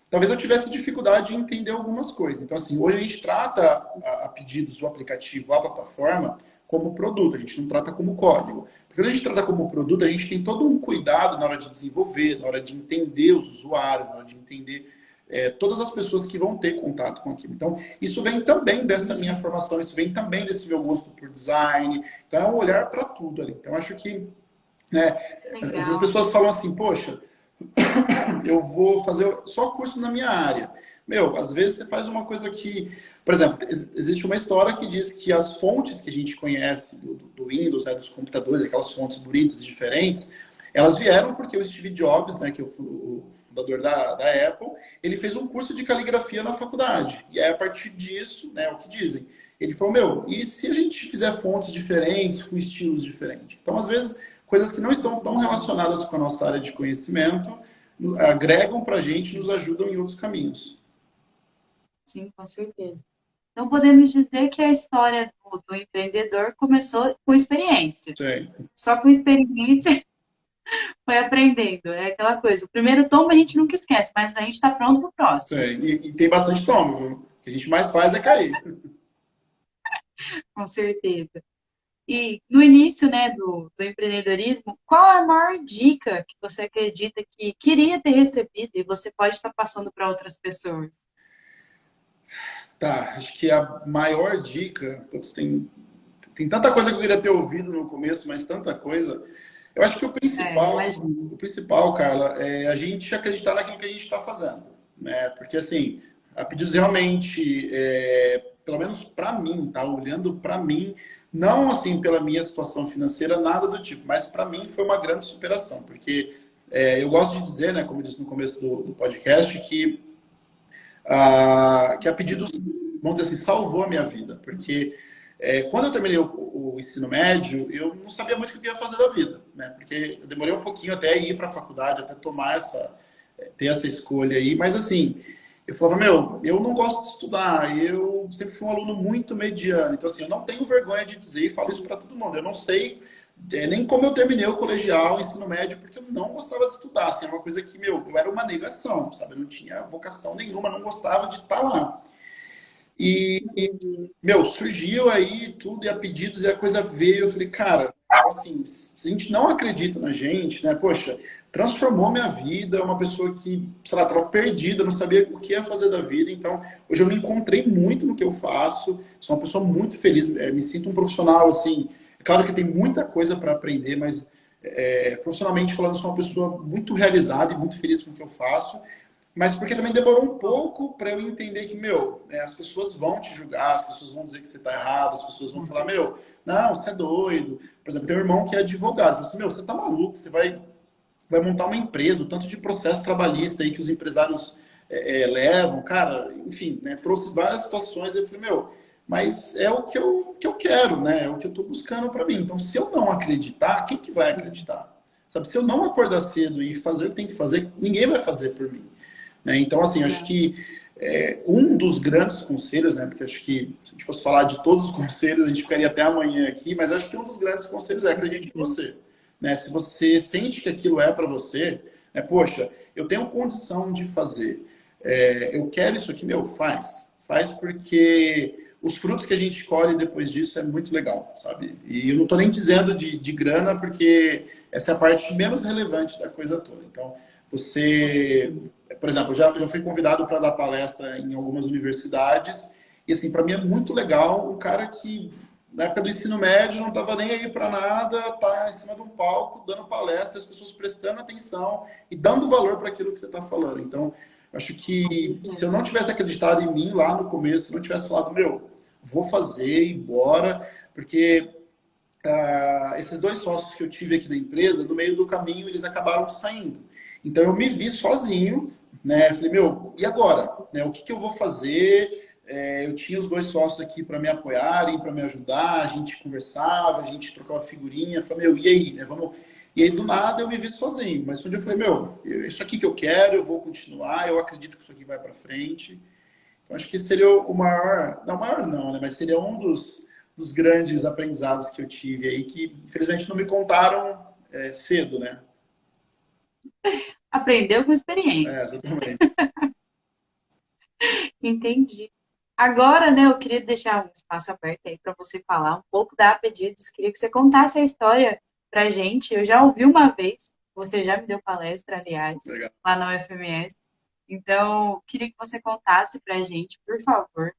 talvez eu tivesse dificuldade de entender algumas coisas. Então, assim, hoje a gente trata a Pedidos, o aplicativo, a plataforma, como produto, a gente não trata como código. Porque quando a gente trata como produto, a gente tem todo um cuidado na hora de desenvolver, na hora de entender os usuários, na hora de entender todas as pessoas que vão ter contato com aquilo. Então, isso vem também dessa minha formação, isso vem também desse meu gosto por design. Então, é um olhar para tudo ali. Então, acho que, né, às vezes as pessoas falam assim, poxa, eu vou fazer só curso na minha área. Meu, às vezes você faz uma coisa que... Por exemplo, existe uma história que diz que as fontes que a gente conhece do Windows, né, dos computadores, aquelas fontes bonitas e diferentes, elas vieram porque o Steve Jobs, né, que fundador da Apple, ele fez um curso de caligrafia na faculdade. E aí, a partir disso, né, o que dizem, ele falou, meu, e se a gente fizer fontes diferentes, com estilos diferentes? Então, às vezes, coisas que não estão tão relacionadas com a nossa área de conhecimento, agregam para a gente e nos ajudam em outros caminhos. Sim, com certeza. Então, podemos dizer que a história do empreendedor começou com experiência. Sim. Só com experiência foi aprendendo. É aquela coisa. O primeiro tombo a gente nunca esquece, mas a gente está pronto para o próximo. Sim. E tem bastante tombo, viu? O que a gente mais faz é cair. Com certeza. E no início, né, do empreendedorismo, qual a maior dica que você acredita que queria ter recebido e você pode estar passando para outras pessoas? Tá, acho que a maior dica, putz, tem tanta coisa que eu queria ter ouvido no começo, mas tanta coisa. Eu acho que Imagino. o principal, Carla, é a gente acreditar naquilo que a gente está fazendo, né? Porque assim, a Pedidos realmente, pelo menos para mim, tá? Olhando para mim, não assim pela minha situação financeira, nada do tipo, mas para mim foi uma grande superação, porque eu gosto de dizer, né, como eu disse no começo do podcast, que a Pedidos, vamos dizer assim, salvou a minha vida, porque quando eu terminei o ensino médio, eu não sabia muito o que eu ia fazer da vida, né? Porque eu demorei um pouquinho até ir para a faculdade, até ter essa escolha aí, mas assim, eu falava, meu, eu não gosto de estudar, eu sempre fui um aluno muito mediano, então assim, eu não tenho vergonha de dizer e falo isso para todo mundo, eu não sei nem como eu terminei o colegial, o ensino médio, porque eu não gostava de estudar, assim, era uma coisa que, meu, eu era uma negação, sabe? Eu não tinha vocação nenhuma, não gostava de estar lá. Meu, surgiu aí tudo, e a Pedidos, e a coisa veio. Eu falei, cara, assim, se a gente não acredita na gente, né? Poxa, transformou minha vida, uma pessoa que, sei lá, estava perdida, não sabia o que ia fazer da vida. Então, hoje eu me encontrei muito no que eu faço, sou uma pessoa muito feliz, me sinto um profissional, assim, é claro que tem muita coisa para aprender, mas profissionalmente falando, sou uma pessoa muito realizada e muito feliz com o que eu faço. Mas porque também demorou um pouco para eu entender que, meu, as pessoas vão te julgar, as pessoas vão dizer que você está errado, as pessoas vão falar, meu, não, você é doido. Por exemplo, tem um irmão que é advogado, fala assim, meu, você tá maluco, você vai montar uma empresa, o tanto de processo trabalhista aí que os empresários levam, cara, enfim, né, trouxe várias situações, eu falei, meu, mas é o que eu quero, né, é o que eu estou buscando para mim. Então, se eu não acreditar, quem que vai acreditar? Sabe, se eu não acordar cedo e fazer o que tem que fazer, ninguém vai fazer por mim. Né? Então, assim, acho que um dos grandes conselhos, né, porque acho que se a gente fosse falar de todos os conselhos, a gente ficaria até amanhã aqui, mas acho que um dos grandes conselhos é acredite em você. Né? Se você sente que aquilo é para você, poxa, eu tenho condição de fazer, eu quero isso aqui, meu, faz. Faz porque os frutos que a gente colhe depois disso é muito legal, sabe? E eu não estou nem dizendo de grana, porque essa é a parte menos relevante da coisa toda. Então, você, por exemplo, já fui convidado para dar palestra em algumas universidades, e assim, para mim é muito legal um cara que, na época do ensino médio, não estava nem aí para nada, tá em cima de um palco, dando palestra, as pessoas prestando atenção e dando valor para aquilo que você está falando. Então, acho que se eu não tivesse acreditado em mim lá no começo, se eu não tivesse falado, meu, vou fazer e bora, porque esses dois sócios que eu tive aqui da empresa, no meio do caminho, eles acabaram saindo. Então, eu me vi sozinho, né? Falei, meu, e agora? Né? O que eu vou fazer? Eu tinha os dois sócios aqui para me apoiarem, para me ajudar, a gente conversava, a gente trocava figurinha, falei, meu, e aí? Né? Vamos... E aí, do nada, eu me vi sozinho. Mas onde eu falei, meu, isso aqui que eu quero, eu vou continuar, eu acredito que isso aqui vai para frente. Então, acho que seria o maior, não, maior não, né? Mas seria um dos grandes aprendizados que eu tive aí, que infelizmente não me contaram cedo, né? Aprendeu com experiência. Exatamente. Entendi. Agora, né, eu queria deixar um espaço aberto aí para você falar um pouco da Pedidos. Queria que você contasse a história para gente. Eu já ouvi uma vez, você já me deu palestra, aliás, Legal. lá na UFMS. Então, queria que você contasse para a gente, por favor.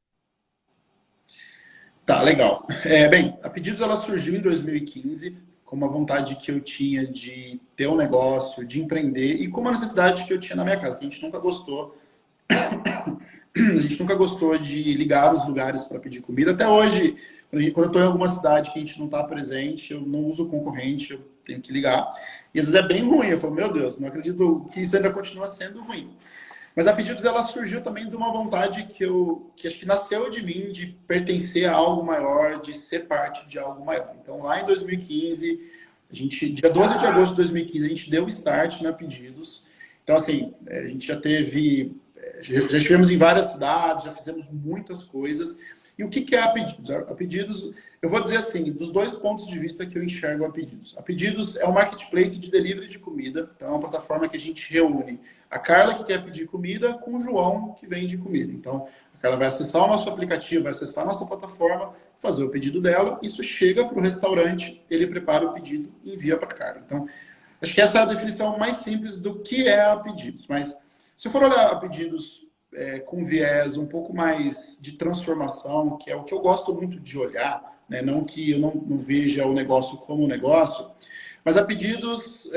Tá, legal. Bem, a Pedidos ela surgiu em 2015 com uma vontade que eu tinha de ter um negócio, de empreender e com uma necessidade que eu tinha na minha casa, que a gente nunca gostou. A gente nunca gostou de ligar os lugares para pedir comida. Até hoje, quando eu estou em alguma cidade que a gente não está presente, eu não uso concorrente, eu tenho que ligar. E às vezes é bem ruim. Eu falo, meu Deus, não acredito que isso ainda continua sendo ruim. Mas a Pedidos, ela surgiu também de uma vontade que acho que nasceu de mim, de pertencer a algo maior, de ser parte de algo maior. Então, lá em 2015, dia 12 de agosto de 2015, a gente deu o start na Pedidos. Então, assim, a gente já teve, já estivemos em várias cidades, já fizemos muitas coisas. E o que é a Pedidos? A Pedidos, eu vou dizer assim, dos dois pontos de vista que eu enxergo a Pedidos. A Pedidos é um marketplace de delivery de comida, então é uma plataforma que a gente reúne a Carla que quer pedir comida com o João que vende comida. Então, a Carla vai acessar o nosso aplicativo, vai acessar a nossa plataforma, fazer o pedido dela, isso chega para o restaurante, ele prepara o pedido e envia para a Carla. Então, acho que essa é a definição mais simples do que é a Pedidos. Mas, se eu for olhar a Pedidos com viés um pouco mais de transformação, que é o que eu gosto muito de olhar, né? Não que eu não veja o negócio como um negócio, mas a Pedidos,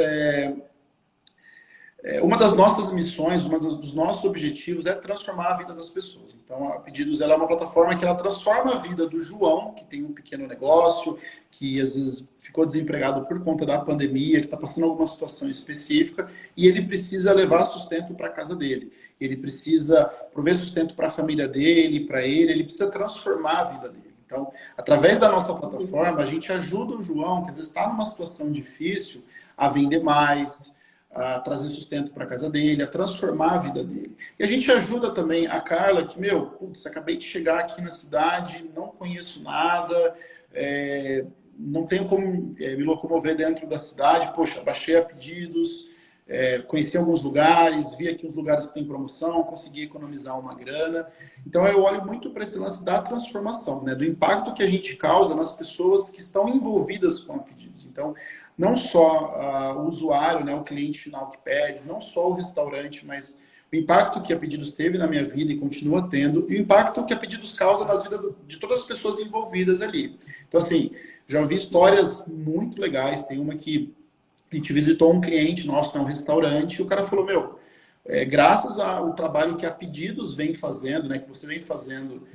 uma das nossas missões, dos nossos objetivos é transformar a vida das pessoas. Então, a Pedidos ela é uma plataforma que ela transforma a vida do João, que tem um pequeno negócio, que às vezes ficou desempregado por conta da pandemia, que está passando alguma situação específica, e ele precisa levar sustento para a casa dele. Ele precisa prover sustento para a família dele, para ele precisa transformar a vida dele. Então, através da nossa plataforma, a gente ajuda o João, que às vezes está numa situação difícil, a vender mais, a trazer sustento para a casa dele, a transformar a vida dele. E a gente ajuda também a Carla, que, acabei de chegar aqui na cidade, não conheço nada, não tenho como me locomover dentro da cidade, poxa, baixei a Pedidos, conheci alguns lugares, vi aqui uns lugares que tem promoção, consegui economizar uma grana. Então eu olho muito para esse lance da transformação, né, do impacto que a gente causa nas pessoas que estão envolvidas com a Pedidos. Então, não só o usuário, né, o cliente final que pede, não só o restaurante, mas o impacto que a Pedidos teve na minha vida e continua tendo, e o impacto que a Pedidos causa nas vidas de todas as pessoas envolvidas ali. Então, assim, já ouvi histórias muito legais. Tem uma que a gente visitou um cliente nosso, num restaurante, e o cara falou, graças ao trabalho que a Pedidos vem fazendo, né, que você vem fazendo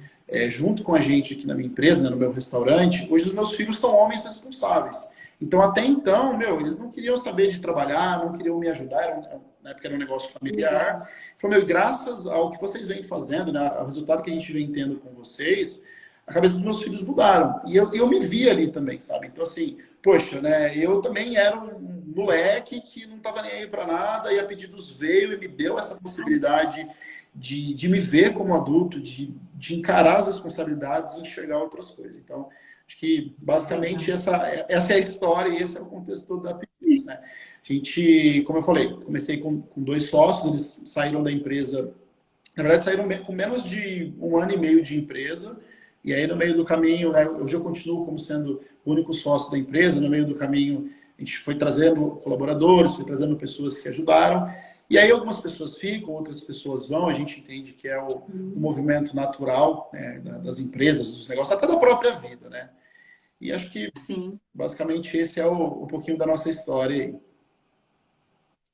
junto com a gente aqui na minha empresa, né, no meu restaurante, hoje os meus filhos são homens responsáveis. Então, até então, eles não queriam saber de trabalhar, não queriam me ajudar, na época era um negócio familiar. Falei, graças ao que vocês vêm fazendo, né, ao resultado que a gente vem tendo com vocês, a cabeça dos meus filhos mudaram. E eu me vi ali também, sabe? Então, assim, poxa, né, eu também era um moleque que não estava nem aí para nada, e a Pedidos veio e me deu essa possibilidade de me ver como adulto, de encarar as responsabilidades e enxergar outras coisas. Então, acho que, basicamente, essa é a história e esse é o contexto todo da Pedidos, né? A gente, como eu falei, comecei com 2 sócios, eles saíram da empresa, na verdade, saíram com menos de 1 ano e meio de empresa, e aí no meio do caminho, né, hoje eu continuo como sendo o único sócio da empresa, no meio do caminho a gente foi trazendo colaboradores, foi trazendo pessoas que ajudaram, e aí algumas pessoas ficam, outras pessoas vão, a gente entende que é o movimento natural, né, das empresas, dos negócios, até da própria vida, né? E acho que, Sim, basicamente, esse é um pouquinho da nossa história aí.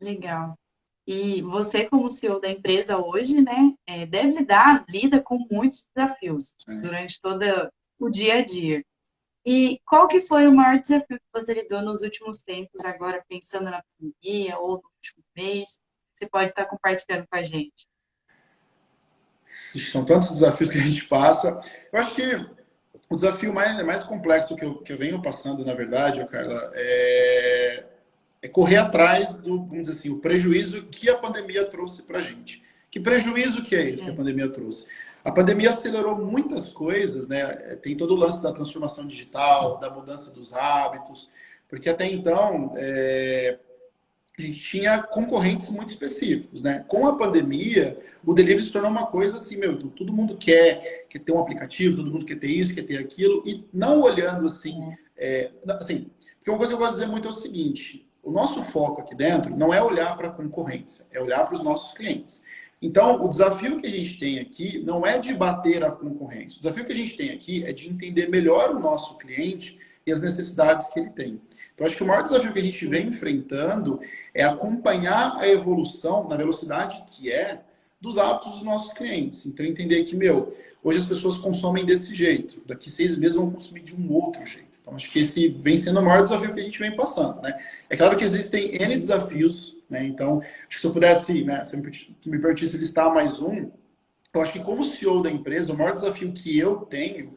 legal. E você, como CEO da empresa hoje, né, lida com muitos desafios Sim. durante todo o dia a dia. E qual que foi o maior desafio que você lidou nos últimos tempos, agora pensando na pandemia ou no último mês? Você pode estar compartilhando com a gente. São tantos desafios que a gente passa. Eu acho que o desafio mais complexo que eu venho passando, na verdade, Carla, é correr atrás do, vamos dizer assim, o prejuízo que a pandemia trouxe para a gente. Que prejuízo que é esse que a pandemia trouxe? A pandemia acelerou muitas coisas, né? Tem todo o lance da transformação digital, da mudança dos hábitos, porque até então a gente tinha concorrentes muito específicos, né? Com a pandemia, o delivery se tornou uma coisa assim, então todo mundo quer ter um aplicativo, todo mundo quer ter isso, quer ter aquilo, e não olhando assim, porque uma coisa que eu gosto de dizer muito é o seguinte: o nosso foco aqui dentro não é olhar para a concorrência, é olhar para os nossos clientes. Então, o desafio que a gente tem aqui não é de bater a concorrência. O desafio que a gente tem aqui é de entender melhor o nosso cliente e as necessidades que ele tem. Então, acho que o maior desafio que a gente vem enfrentando é acompanhar a evolução na velocidade que é dos hábitos dos nossos clientes. Então, entender que, hoje as pessoas consomem desse jeito, daqui 6 meses vão consumir de um outro jeito. Então, acho que esse vem sendo o maior desafio que a gente vem passando, né? É claro que existem N desafios, né? Então, acho que se eu pudesse, né, se me permitisse listar mais um, eu acho que como CEO da empresa, o maior desafio que eu tenho,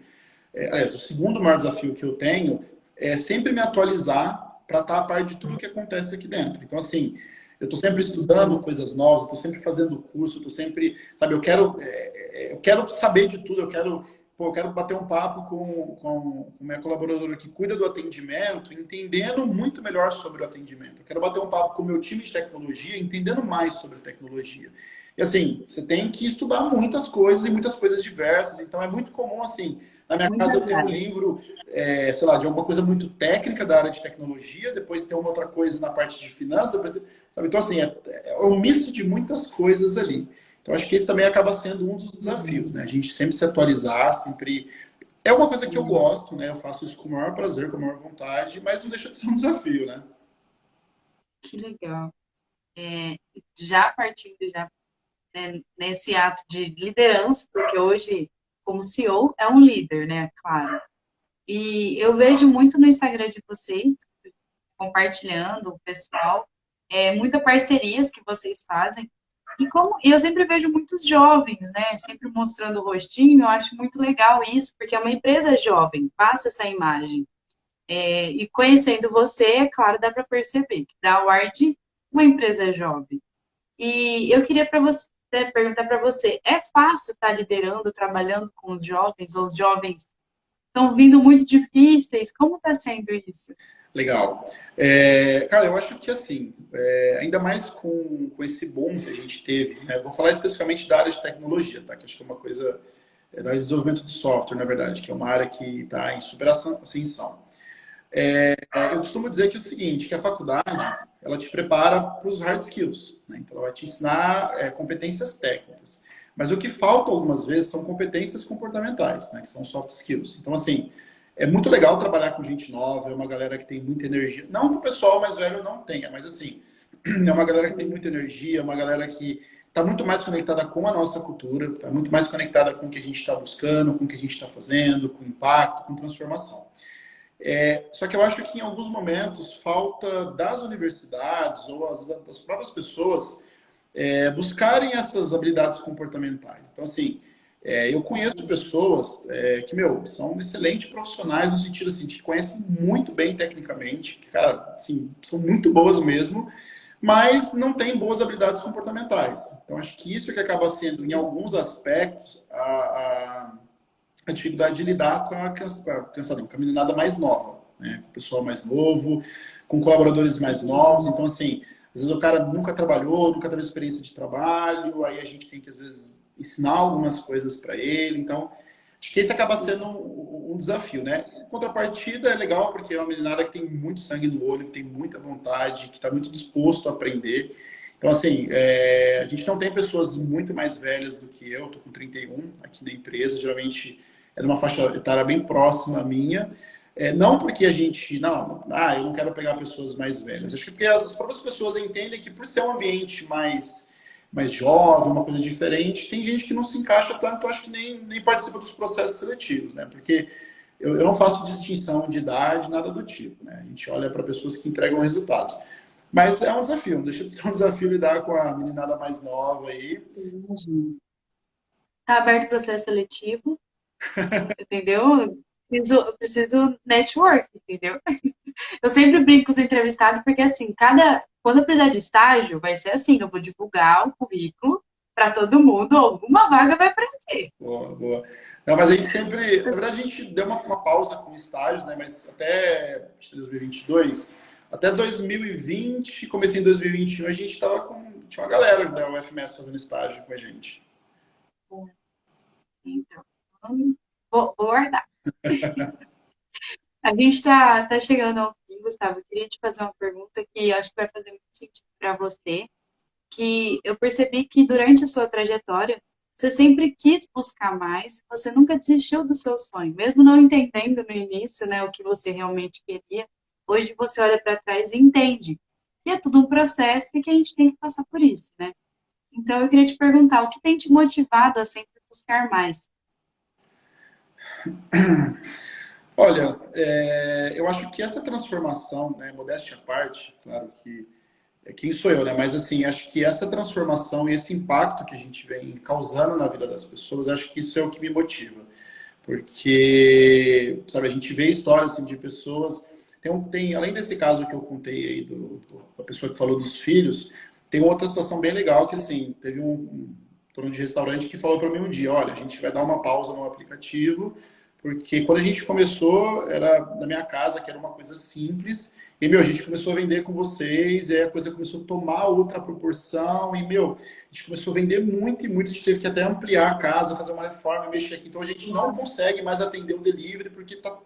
aliás, o segundo maior desafio que eu tenho é sempre me atualizar para estar a par de tudo que acontece aqui dentro. Então, assim, eu estou sempre estudando coisas novas, estou sempre fazendo curso, estou sempre, sabe, eu quero saber de tudo, eu quero bater um papo com minha colaboradora que cuida do atendimento, entendendo muito melhor sobre o atendimento. Eu quero bater um papo com o meu time de tecnologia, entendendo mais sobre tecnologia. E assim, você tem que estudar muitas coisas e muitas coisas diversas. Então é muito comum, assim, na minha casa eu Muitas tenho um áreas. livro, sei lá, de alguma coisa muito técnica da área de tecnologia, depois tem uma outra coisa na parte de finanças, sabe? Então, assim, é um misto de muitas coisas ali. Então, acho que esse também acaba sendo um dos desafios, né? A gente sempre se atualizar, sempre. É uma coisa que eu gosto, né? Eu faço isso com o maior prazer, com a maior vontade, mas não deixa de ser um desafio, né? Que legal. Já partindo já, né, nesse ato de liderança, porque hoje, como CEO, é um líder, né? Claro. E eu vejo muito no Instagram de vocês, compartilhando o pessoal, muitas parcerias que vocês fazem. E eu sempre vejo muitos jovens, né? Sempre mostrando o rostinho, eu acho muito legal isso, porque é uma empresa jovem, passa essa imagem. E conhecendo você, é claro, dá para perceber que da Ward, uma empresa jovem. E eu queria perguntar para você, é fácil estar liderando, trabalhando com os jovens, ou os jovens estão vindo muito difíceis? Como está sendo isso? Legal. Cara, eu acho que assim, ainda mais com esse boom que a gente teve, né? Vou falar especificamente da área de tecnologia, tá? Que acho que é uma coisa da área de desenvolvimento de software, na verdade, que é uma área que está em super ascensão. Eu costumo dizer que é o seguinte, que a faculdade, ela te prepara para os hard skills, né? Então, ela vai te ensinar competências técnicas. Mas o que falta algumas vezes são competências comportamentais, né? Que são soft skills. Então, assim, é muito legal trabalhar com gente nova, é uma galera que tem muita energia. Não que o pessoal mais velho não tenha, mas assim, é uma galera que tem muita energia, é uma galera que está muito mais conectada com a nossa cultura, está muito mais conectada com o que a gente está buscando, com o que a gente está fazendo, com impacto, com transformação. Só que eu acho que em alguns momentos falta das universidades ou das próprias pessoas buscarem essas habilidades comportamentais. Então, assim, eu conheço pessoas que, meu, são excelentes profissionais no sentido assim, que conhecem muito bem tecnicamente, que, cara, assim, são muito boas mesmo, mas não têm boas habilidades comportamentais. Então, acho que isso é que acaba sendo, em alguns aspectos, a dificuldade de lidar com a meninada mais nova, né? Com o pessoal mais novo, com colaboradores mais novos. Então, assim, às vezes o cara nunca trabalhou, nunca teve experiência de trabalho, aí a gente tem que, às vezes, ensinar algumas coisas para ele. Então, acho que esse acaba sendo um desafio, né? Em contrapartida, é legal porque é uma meninada que tem muito sangue no olho, que tem muita vontade, que está muito disposto a aprender. Então, assim, a gente não tem pessoas muito mais velhas do que eu tô com 31 aqui na empresa, geralmente é numa faixa etária bem próxima à minha. Não porque a gente, eu não quero pegar pessoas mais velhas. Acho que porque as próprias pessoas entendem que por ser um ambiente mais jovem, uma coisa diferente, tem gente que não se encaixa tanto, acho que nem participa dos processos seletivos, né? Porque eu não faço distinção de idade, nada do tipo, né? A gente olha para pessoas que entregam resultados. Mas é um desafio, não deixa de ser um desafio lidar com a meninada mais nova aí. Está aberto o processo seletivo, entendeu? Eu preciso network, entendeu? Eu sempre brinco com os entrevistados, porque assim, quando eu precisar de estágio, vai ser assim, eu vou divulgar o currículo para todo mundo, alguma vaga vai aparecer. Boa, boa. Não, mas a gente sempre, na verdade, a gente deu uma pausa com estágio, né? Mas até acho que 2022, até 2020, comecei em 2021, a gente estava tinha uma galera da UFMS fazendo estágio com a gente. Então, vou guardar. A gente tá chegando ao fim, Gustavo. Eu queria te fazer uma pergunta que eu acho que vai fazer muito sentido para você, que eu percebi que durante a sua trajetória, você sempre quis buscar mais, você nunca desistiu do seu sonho, mesmo não entendendo no início, né, o que você realmente queria. Hoje você olha para trás e entende que é tudo um processo e que a gente tem que passar por isso, né? Então eu queria te perguntar, o que tem te motivado a sempre buscar mais? Olha, eu acho que essa transformação, né, modéstia à parte, claro que quem sou eu, né? Mas assim, acho que essa transformação e esse impacto que a gente vem causando na vida das pessoas, acho que isso é o que me motiva. Porque, sabe, a gente vê histórias assim, de pessoas. Além desse caso que eu contei aí da pessoa que falou dos filhos, tem outra situação bem legal que, assim, teve um dono de restaurante que falou para mim um dia: olha, a gente vai dar uma pausa no aplicativo, porque quando a gente começou, era na minha casa, que era uma coisa simples, e, meu, a gente começou a vender com vocês, e aí a coisa começou a tomar outra proporção, e, meu, a gente começou a vender muito e muito, a gente teve que até ampliar a casa, fazer uma reforma, mexer aqui. Então a gente não consegue mais atender o delivery porque tá,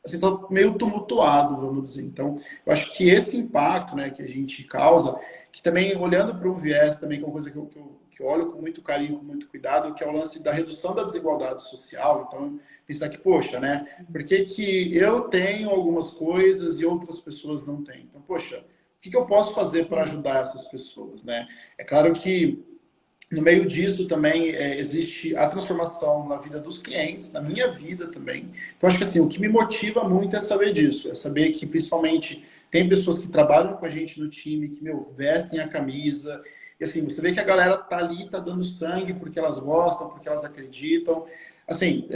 assim, tá meio tumultuado, vamos dizer. Então, eu acho que esse impacto, né, que a gente causa, que também olhando para um viés também, que é uma coisa que eu olho com muito carinho, com muito cuidado, que é o lance da redução da desigualdade social. Então, pensar que, poxa, né, por que que eu tenho algumas coisas e outras pessoas não têm? Então, poxa, o que que eu posso fazer para ajudar essas pessoas, né? É claro que no meio disso também existe a transformação na vida dos clientes, na minha vida também. Então, acho que assim, o que me motiva muito é saber disso, é saber que principalmente tem pessoas que trabalham com a gente no time, que, meu, vestem a camisa, e assim, você vê que a galera tá ali, tá dando sangue porque elas gostam, porque elas acreditam. Assim,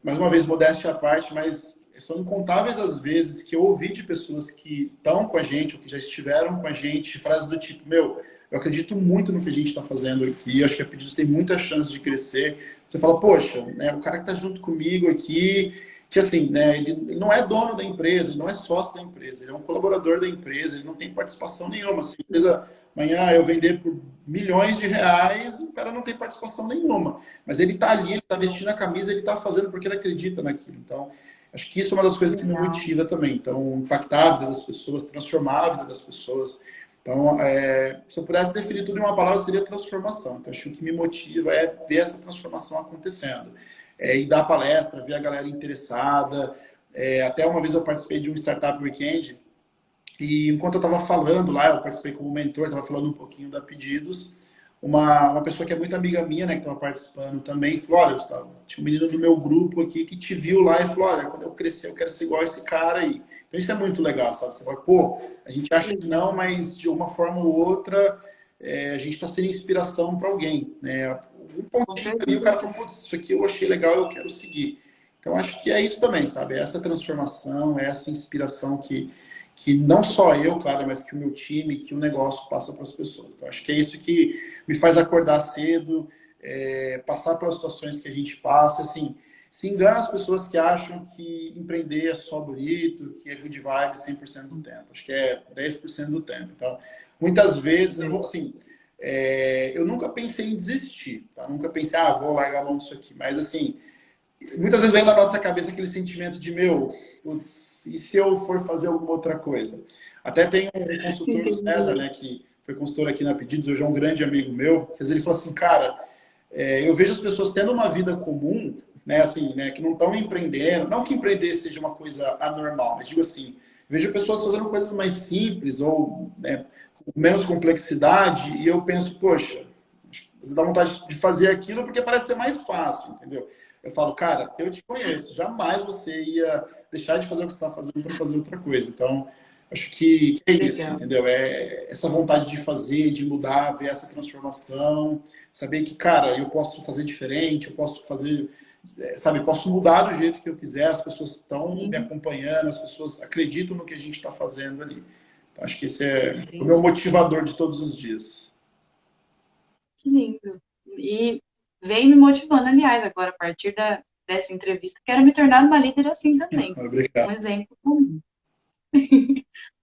mais uma vez, modéstia à parte, mas são incontáveis as vezes que eu ouvi de pessoas que estão com a gente, ou que já estiveram com a gente, frases do tipo, meu, eu acredito muito no que a gente está fazendo aqui. Eu acho que a Pedidos tem muita chance de crescer. Você fala, poxa, né, o cara que está junto comigo aqui, que assim, né, ele não é dono da empresa, ele não é sócio da empresa, ele é um colaborador da empresa, ele não tem participação nenhuma. Se a empresa amanhã eu vender por milhões de reais, o cara não tem participação nenhuma. Mas ele está ali, ele está vestindo a camisa, ele está fazendo porque ele acredita naquilo. Então, acho que isso é uma das coisas que me Legal. motiva também. Então, impactar a vida das pessoas, transformar a vida das pessoas. Então, se eu pudesse definir tudo em uma palavra, seria transformação. Então, acho que o que me motiva é ver essa transformação acontecendo. E dar palestra, ver a galera interessada. Até uma vez eu participei de um Startup Weekend, e enquanto eu estava falando lá, eu participei como mentor, estava falando um pouquinho da Pedidos, uma pessoa que é muito amiga minha, né, que estava participando também, falou, olha, Gustavo, tinha um menino do meu grupo aqui que te viu lá e falou, olha, quando eu crescer eu quero ser igual a esse cara aí. Então isso é muito legal, sabe? Você fala, pô, a gente acha que não, mas de uma forma ou outra a gente está sendo inspiração para alguém, né? Um Com pontinho ali, o certeza. cara falou, putz, isso aqui eu achei legal, eu quero seguir. Então acho que é isso também, sabe? É essa transformação, é essa inspiração que não só eu, claro, mas que o meu time, que o negócio passa para as pessoas. Então, acho que é isso que me faz acordar cedo, passar pelas situações que a gente passa, assim, se engana as pessoas que acham que empreender é só bonito, que é good vibe 100% do tempo. Acho que é 10% do tempo. Então, muitas vezes, assim, eu nunca pensei em desistir, tá? Nunca pensei, vou largar a mão disso aqui. Mas, assim, muitas vezes vem na nossa cabeça aquele sentimento de, meu, putz, e se eu for fazer alguma outra coisa? Até tem um consultor, o César, Entendi. né, que foi consultor aqui na Pedidos, hoje é um grande amigo meu, que ele falou assim, cara, eu vejo as pessoas tendo uma vida comum, né, assim, né, que não estão empreendendo, não que empreender seja uma coisa anormal, mas digo assim, vejo pessoas fazendo coisas mais simples ou, né, com menos complexidade e eu penso, poxa, você dá vontade de fazer aquilo porque parece ser mais fácil, entendeu? Eu falo, cara, eu te conheço, jamais você ia deixar de fazer o que você está fazendo para fazer outra coisa. Então, acho que é isso, Legal. entendeu? É essa vontade de fazer, de mudar, ver essa transformação, saber que, cara, eu posso fazer diferente, eu posso fazer, sabe, posso mudar do jeito que eu quiser, as pessoas estão me Sim, acompanhando, as pessoas acreditam no que a gente está fazendo ali. Então, acho que esse é o meu entendi. motivador de todos os dias. Que lindo. E vem me motivando, aliás, agora, a partir dessa entrevista, quero me tornar uma líder assim também. Um Obrigado. exemplo comum.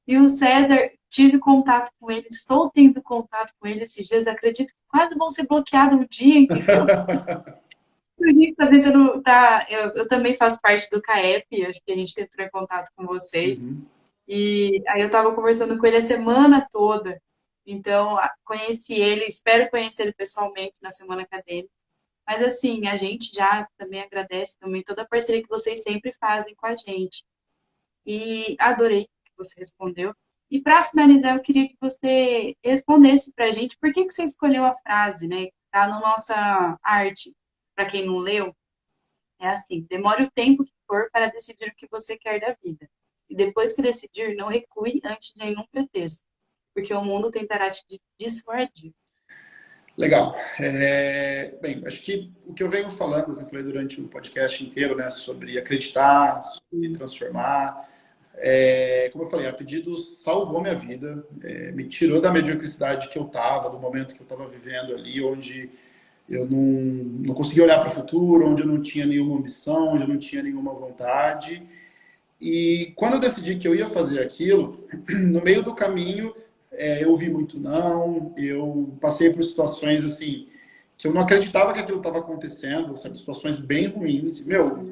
E o César, tive contato com ele, estou tendo contato com ele esses dias, acredito que quase vou ser bloqueada um dia, entendeu? O Henrique tá tentando, eu também faço parte do CAEP, acho que a gente entrou em contato com vocês. Uhum. E aí eu estava conversando com ele a semana toda. Então, conheci ele, espero conhecer ele pessoalmente na semana acadêmica. Mas assim, a gente já também agradece também toda a parceria que vocês sempre fazem com a gente. E adorei que você respondeu. E para finalizar, eu queria que você respondesse para a gente por que que você escolheu a frase, né? Que está na nossa arte, para quem não leu, É assim, demore o tempo que for para decidir o que você quer da vida. E depois que decidir, não recue antes de nenhum pretexto, porque o mundo tentará te dissuadir. Legal. Bem, acho que o que eu venho falando, o que eu falei durante o podcast inteiro, né, sobre acreditar, sobre transformar, como eu falei, a pedido salvou minha vida, me tirou da mediocridade que eu estava, do momento que eu estava vivendo ali, onde eu não conseguia olhar para o futuro, onde eu não tinha nenhuma ambição, onde eu não tinha nenhuma vontade. E quando eu decidi que eu ia fazer aquilo, no meio do caminho, eu ouvi muito não, eu passei por situações assim, que eu não acreditava que aquilo estava acontecendo, sabe? Situações bem ruins. Meu,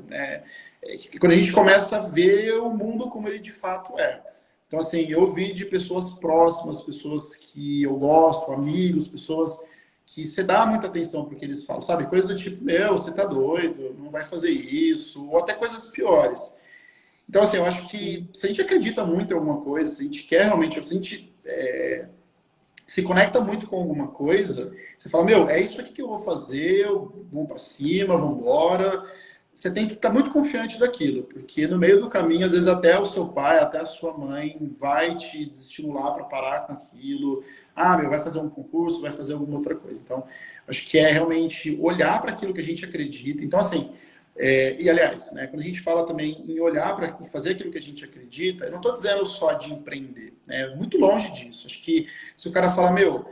quando a gente começa a ver o mundo como ele de fato é. Então, assim, eu ouvi de pessoas próximas, pessoas que eu gosto, amigos, pessoas que você dá muita atenção para o que eles falam, sabe? Coisas do tipo, meu, você tá doido, não vai fazer isso, ou até coisas piores. Então, assim, eu acho que se a gente acredita muito em alguma coisa, se a gente quer realmente, se a gente se conecta muito com alguma coisa, você fala, meu, é isso aqui que eu vou fazer, vamos para cima, vamos embora. Você tem que estar muito confiante daquilo, porque no meio do caminho, às vezes até o seu pai, até a sua mãe vai te desestimular para parar com aquilo. Ah, meu, vai fazer um concurso, vai fazer alguma outra coisa. Então, acho que é realmente olhar para aquilo que a gente acredita. Então, assim, e aliás, né, quando a gente fala também em olhar para fazer aquilo que a gente acredita, eu não estou dizendo só de empreender, né? Muito longe disso. Acho que se o cara fala, meu,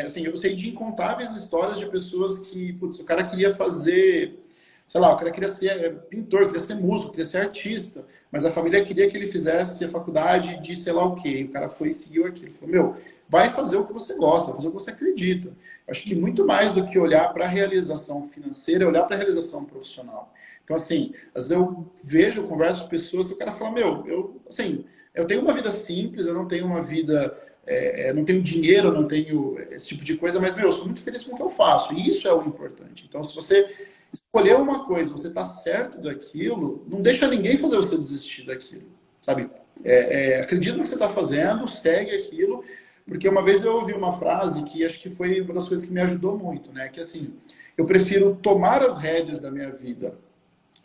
assim, eu sei de incontáveis histórias de pessoas que, putz, o cara queria fazer, sei lá, o cara queria ser pintor, queria ser músico, queria ser artista, mas a família queria que ele fizesse a faculdade de sei lá o quê. E o cara foi e seguiu aquilo. Falou, meu, vai fazer o que você gosta, vai fazer o que você acredita. Acho que muito mais do que olhar para a realização financeira, é olhar para a realização profissional. Então, assim, às vezes eu vejo, eu converso com pessoas que o cara fala, meu, eu tenho uma vida simples, eu não tenho uma vida, não tenho dinheiro, não tenho esse tipo de coisa, mas, meu, eu sou muito feliz com o que eu faço, e isso é o importante. Então, se você escolher uma coisa, você está certo daquilo, não deixa ninguém fazer você desistir daquilo, sabe? Acredita no que você está fazendo, segue aquilo, porque uma vez eu ouvi uma frase que acho que foi uma das coisas que me ajudou muito, né? Que assim, eu prefiro tomar as rédeas da minha vida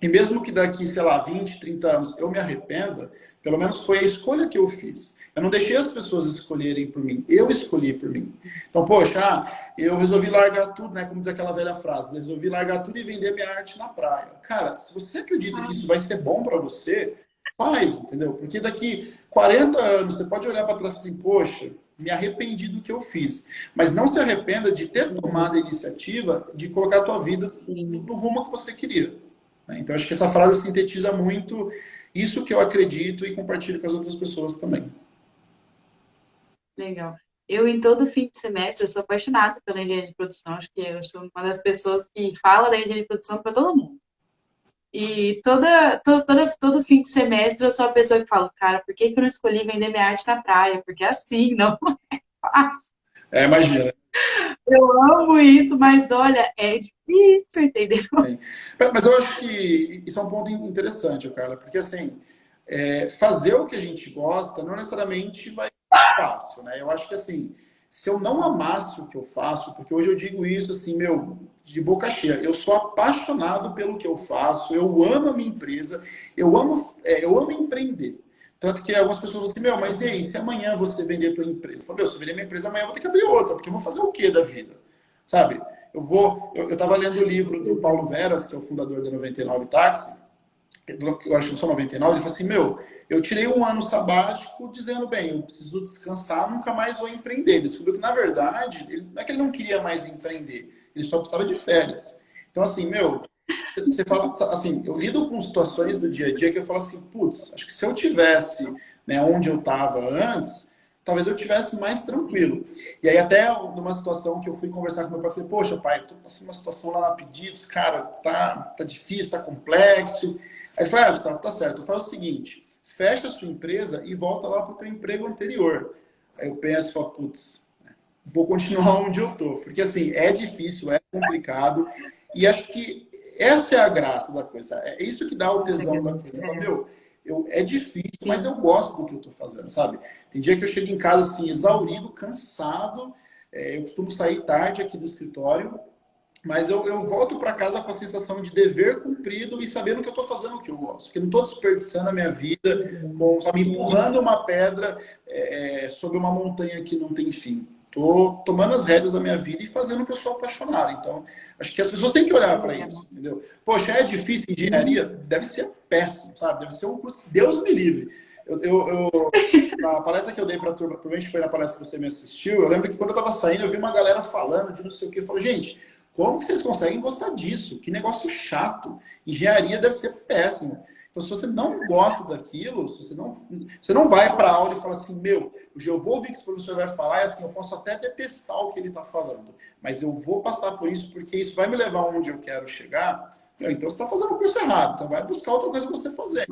e mesmo que daqui, sei lá, 20, 30 anos eu me arrependa, pelo menos foi a escolha que eu fiz. Eu não deixei as pessoas escolherem por mim, eu escolhi por mim. Então, poxa, eu resolvi largar tudo, né? Como diz aquela velha frase, resolvi largar tudo e vender minha arte na praia. Cara, se você acredita que isso vai ser bom para você, faz, entendeu? Porque daqui 40 anos você pode olhar para trás e assim, poxa, me arrependi do que eu fiz. Mas não se arrependa de ter tomado a iniciativa de colocar a tua vida no rumo que você queria. Então, acho que essa frase sintetiza muito isso que eu acredito e compartilho com as outras pessoas também. Legal. Eu, em todo fim de semestre, eu sou apaixonada pela engenharia de produção. Acho que eu sou uma das pessoas que fala da engenharia de produção para todo mundo. E todo fim de semestre eu sou a pessoa que fala, cara, por que eu não escolhi vender minha arte na praia? Porque é assim, não é fácil. Imagina. Eu amo isso, mas olha, é difícil, entendeu? Sim. Mas eu acho que isso é um ponto interessante, Carla, porque assim, fazer o que a gente gosta não necessariamente vai ser fácil, né? Eu acho que assim, se eu não amasse o que eu faço, porque hoje eu digo isso assim, meu, de boca cheia, eu sou apaixonado pelo que eu faço, eu amo a minha empresa, eu amo empreender. Tanto que algumas pessoas falam assim, meu, mas e aí, se amanhã você vender a tua empresa? Eu falo, meu, se eu vender minha empresa amanhã, eu vou ter que abrir outra, porque eu vou fazer o quê da vida? Sabe? Eu estava lendo o livro do Paulo Veras, que é o fundador da 99 Táxi, eu acho que só 99, ele falou assim, meu, eu tirei um ano sabático dizendo, bem, eu preciso descansar, nunca mais vou empreender. Ele descobriu que, na verdade, não é que ele não queria mais empreender, ele só precisava de férias. Então, assim, meu, você fala, assim, eu lido com situações do dia a dia que eu falo assim, putz, acho que se eu tivesse, né, onde eu estava antes, talvez eu tivesse mais tranquilo. E aí até numa situação que eu fui conversar com meu pai, eu falei, poxa, pai, eu tô passando uma situação lá na Pedidos, cara, tá difícil, tá complexo. Aí ele falou, Gustavo, tá certo, faz o seguinte, fecha a sua empresa e volta lá pro teu emprego anterior. Aí eu penso e falo, putz, vou continuar onde eu tô. Porque assim, é difícil, é complicado, e acho que essa é a graça da coisa, é isso que dá o tesão da coisa. Fala, meu, é difícil, mas eu gosto do que eu tô fazendo, sabe? Tem dia que eu chego em casa assim, exaurido, cansado, eu costumo sair tarde aqui do escritório, mas eu volto para casa com a sensação de dever cumprido e sabendo que eu estou fazendo o que eu gosto. Que eu não estou desperdiçando a minha vida, com, sabe, empurrando uma pedra sobre uma montanha que não tem fim. Estou tomando as rédeas da minha vida e fazendo o que eu sou apaixonado. Então, acho que as pessoas têm que olhar para isso, entendeu? Poxa, é difícil engenharia? Deve ser péssimo, sabe? Deve ser um curso que Deus me livre. Na palestra que eu dei para a turma, provavelmente foi na palestra que você me assistiu, eu lembro que quando eu estava saindo, eu vi uma galera falando de não sei o que. Eu falei, gente, como que vocês conseguem gostar disso? Que negócio chato. Engenharia deve ser péssimo. Então, se você não gosta daquilo, se você não vai para a aula e fala assim, meu, hoje eu vou ouvir o que esse professor vai falar, e assim, eu posso até detestar o que ele está falando, mas eu vou passar por isso porque isso vai me levar onde eu quero chegar. Meu, então, você está fazendo o curso errado. Então, vai buscar outra coisa para você fazer.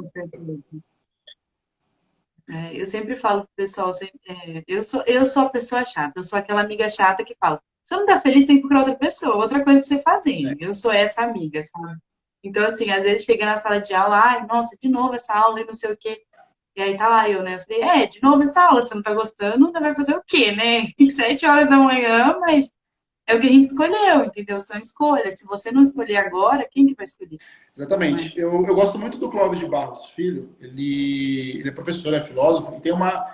Eu sempre falo pro pessoal, eu sou a pessoa chata, eu sou aquela amiga chata que fala, você não tá feliz, tem que procurar outra pessoa, outra coisa pra você fazer. Eu sou essa amiga, sabe? Então, assim, às vezes chega na sala de aula, ai, nossa, de novo essa aula e não sei o quê. E aí tá lá eu, né? Eu falei, de novo essa aula, você não tá gostando, vai fazer o quê, né? 7 horas da manhã, mas é o que a gente escolheu, entendeu? São escolhas. Se você não escolher agora, quem que vai escolher? Não é? Exatamente. Eu gosto muito do Clóvis de Barros Filho. Ele é professor, é filósofo, e tem uma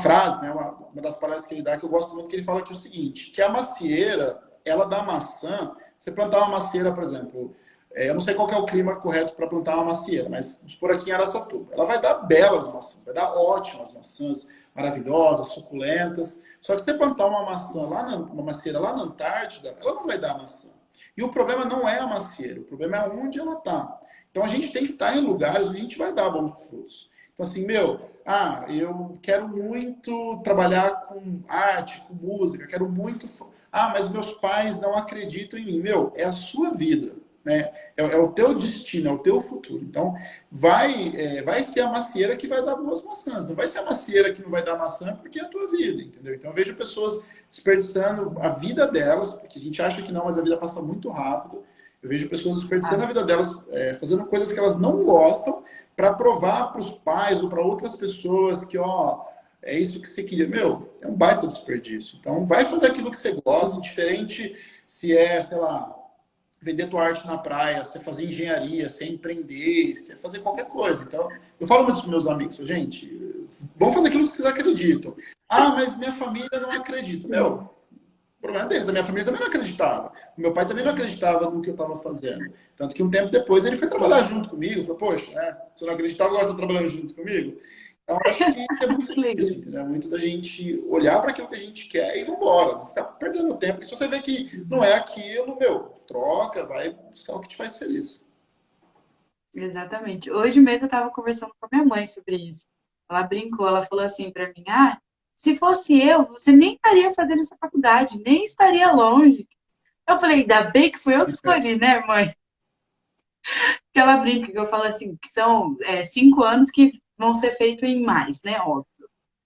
frase, né, uma das palestras que ele dá, que eu gosto muito, que ele fala que é o seguinte, que a macieira, ela dá maçã, você plantar uma macieira, por exemplo, eu não sei qual que é o clima correto para plantar uma macieira, mas vamos por aqui em Araçatuba, ela vai dar belas maçãs, vai dar ótimas maçãs, maravilhosas, suculentas, só que se você plantar uma macieira lá na Antártida, ela não vai dar maçã. E o problema não é a macieira, o problema é onde ela está. Então a gente tem que estar em lugares onde a gente vai dar bons frutos. Então assim, eu quero muito trabalhar com arte, com música, quero muito. Mas meus pais não acreditam em mim. Meu, é a sua vida, né? É o teu destino, é o teu futuro. Então, vai ser a macieira que vai dar boas maçãs. Não vai ser a macieira que não vai dar maçã porque é a tua vida, entendeu? Então, eu vejo pessoas desperdiçando a vida delas, porque a gente acha que não, mas a vida passa muito rápido. Eu vejo pessoas desperdiçando a vida delas, fazendo coisas que elas não gostam, para provar para os pais ou para outras pessoas que, é isso que você queria. Meu, é um baita desperdício. Então, vai fazer aquilo que você gosta, diferente se é, sei lá, vender tua arte na praia, você fazer engenharia, você empreender, você fazer qualquer coisa. Então, eu falo muito com meus amigos, gente, vamos fazer aquilo que vocês acreditam. Mas minha família não acredita. Meu, o problema deles. A minha família também não acreditava. O meu pai também não acreditava no que eu estava fazendo. Tanto que um tempo depois ele foi trabalhar junto comigo. Falou, poxa, né? Você não acreditava, agora você está trabalhando junto comigo? Então, eu acho que é muito disso, entendeu? É muito da gente olhar para aquilo que a gente quer e vambora. Não ficar perdendo tempo. Porque se você vê que não é aquilo, meu, troca, vai buscar o que te faz feliz. Exatamente. Hoje mesmo eu estava conversando com a minha mãe sobre isso. Ela brincou, ela falou assim para mim: se fosse eu, você nem estaria fazendo essa faculdade, nem estaria longe. Eu falei: ainda bem que fui eu que escolhi, né, mãe? Que ela brinca, que eu falo assim, que são 5 anos que vão ser feitos em mais, né, óbvio.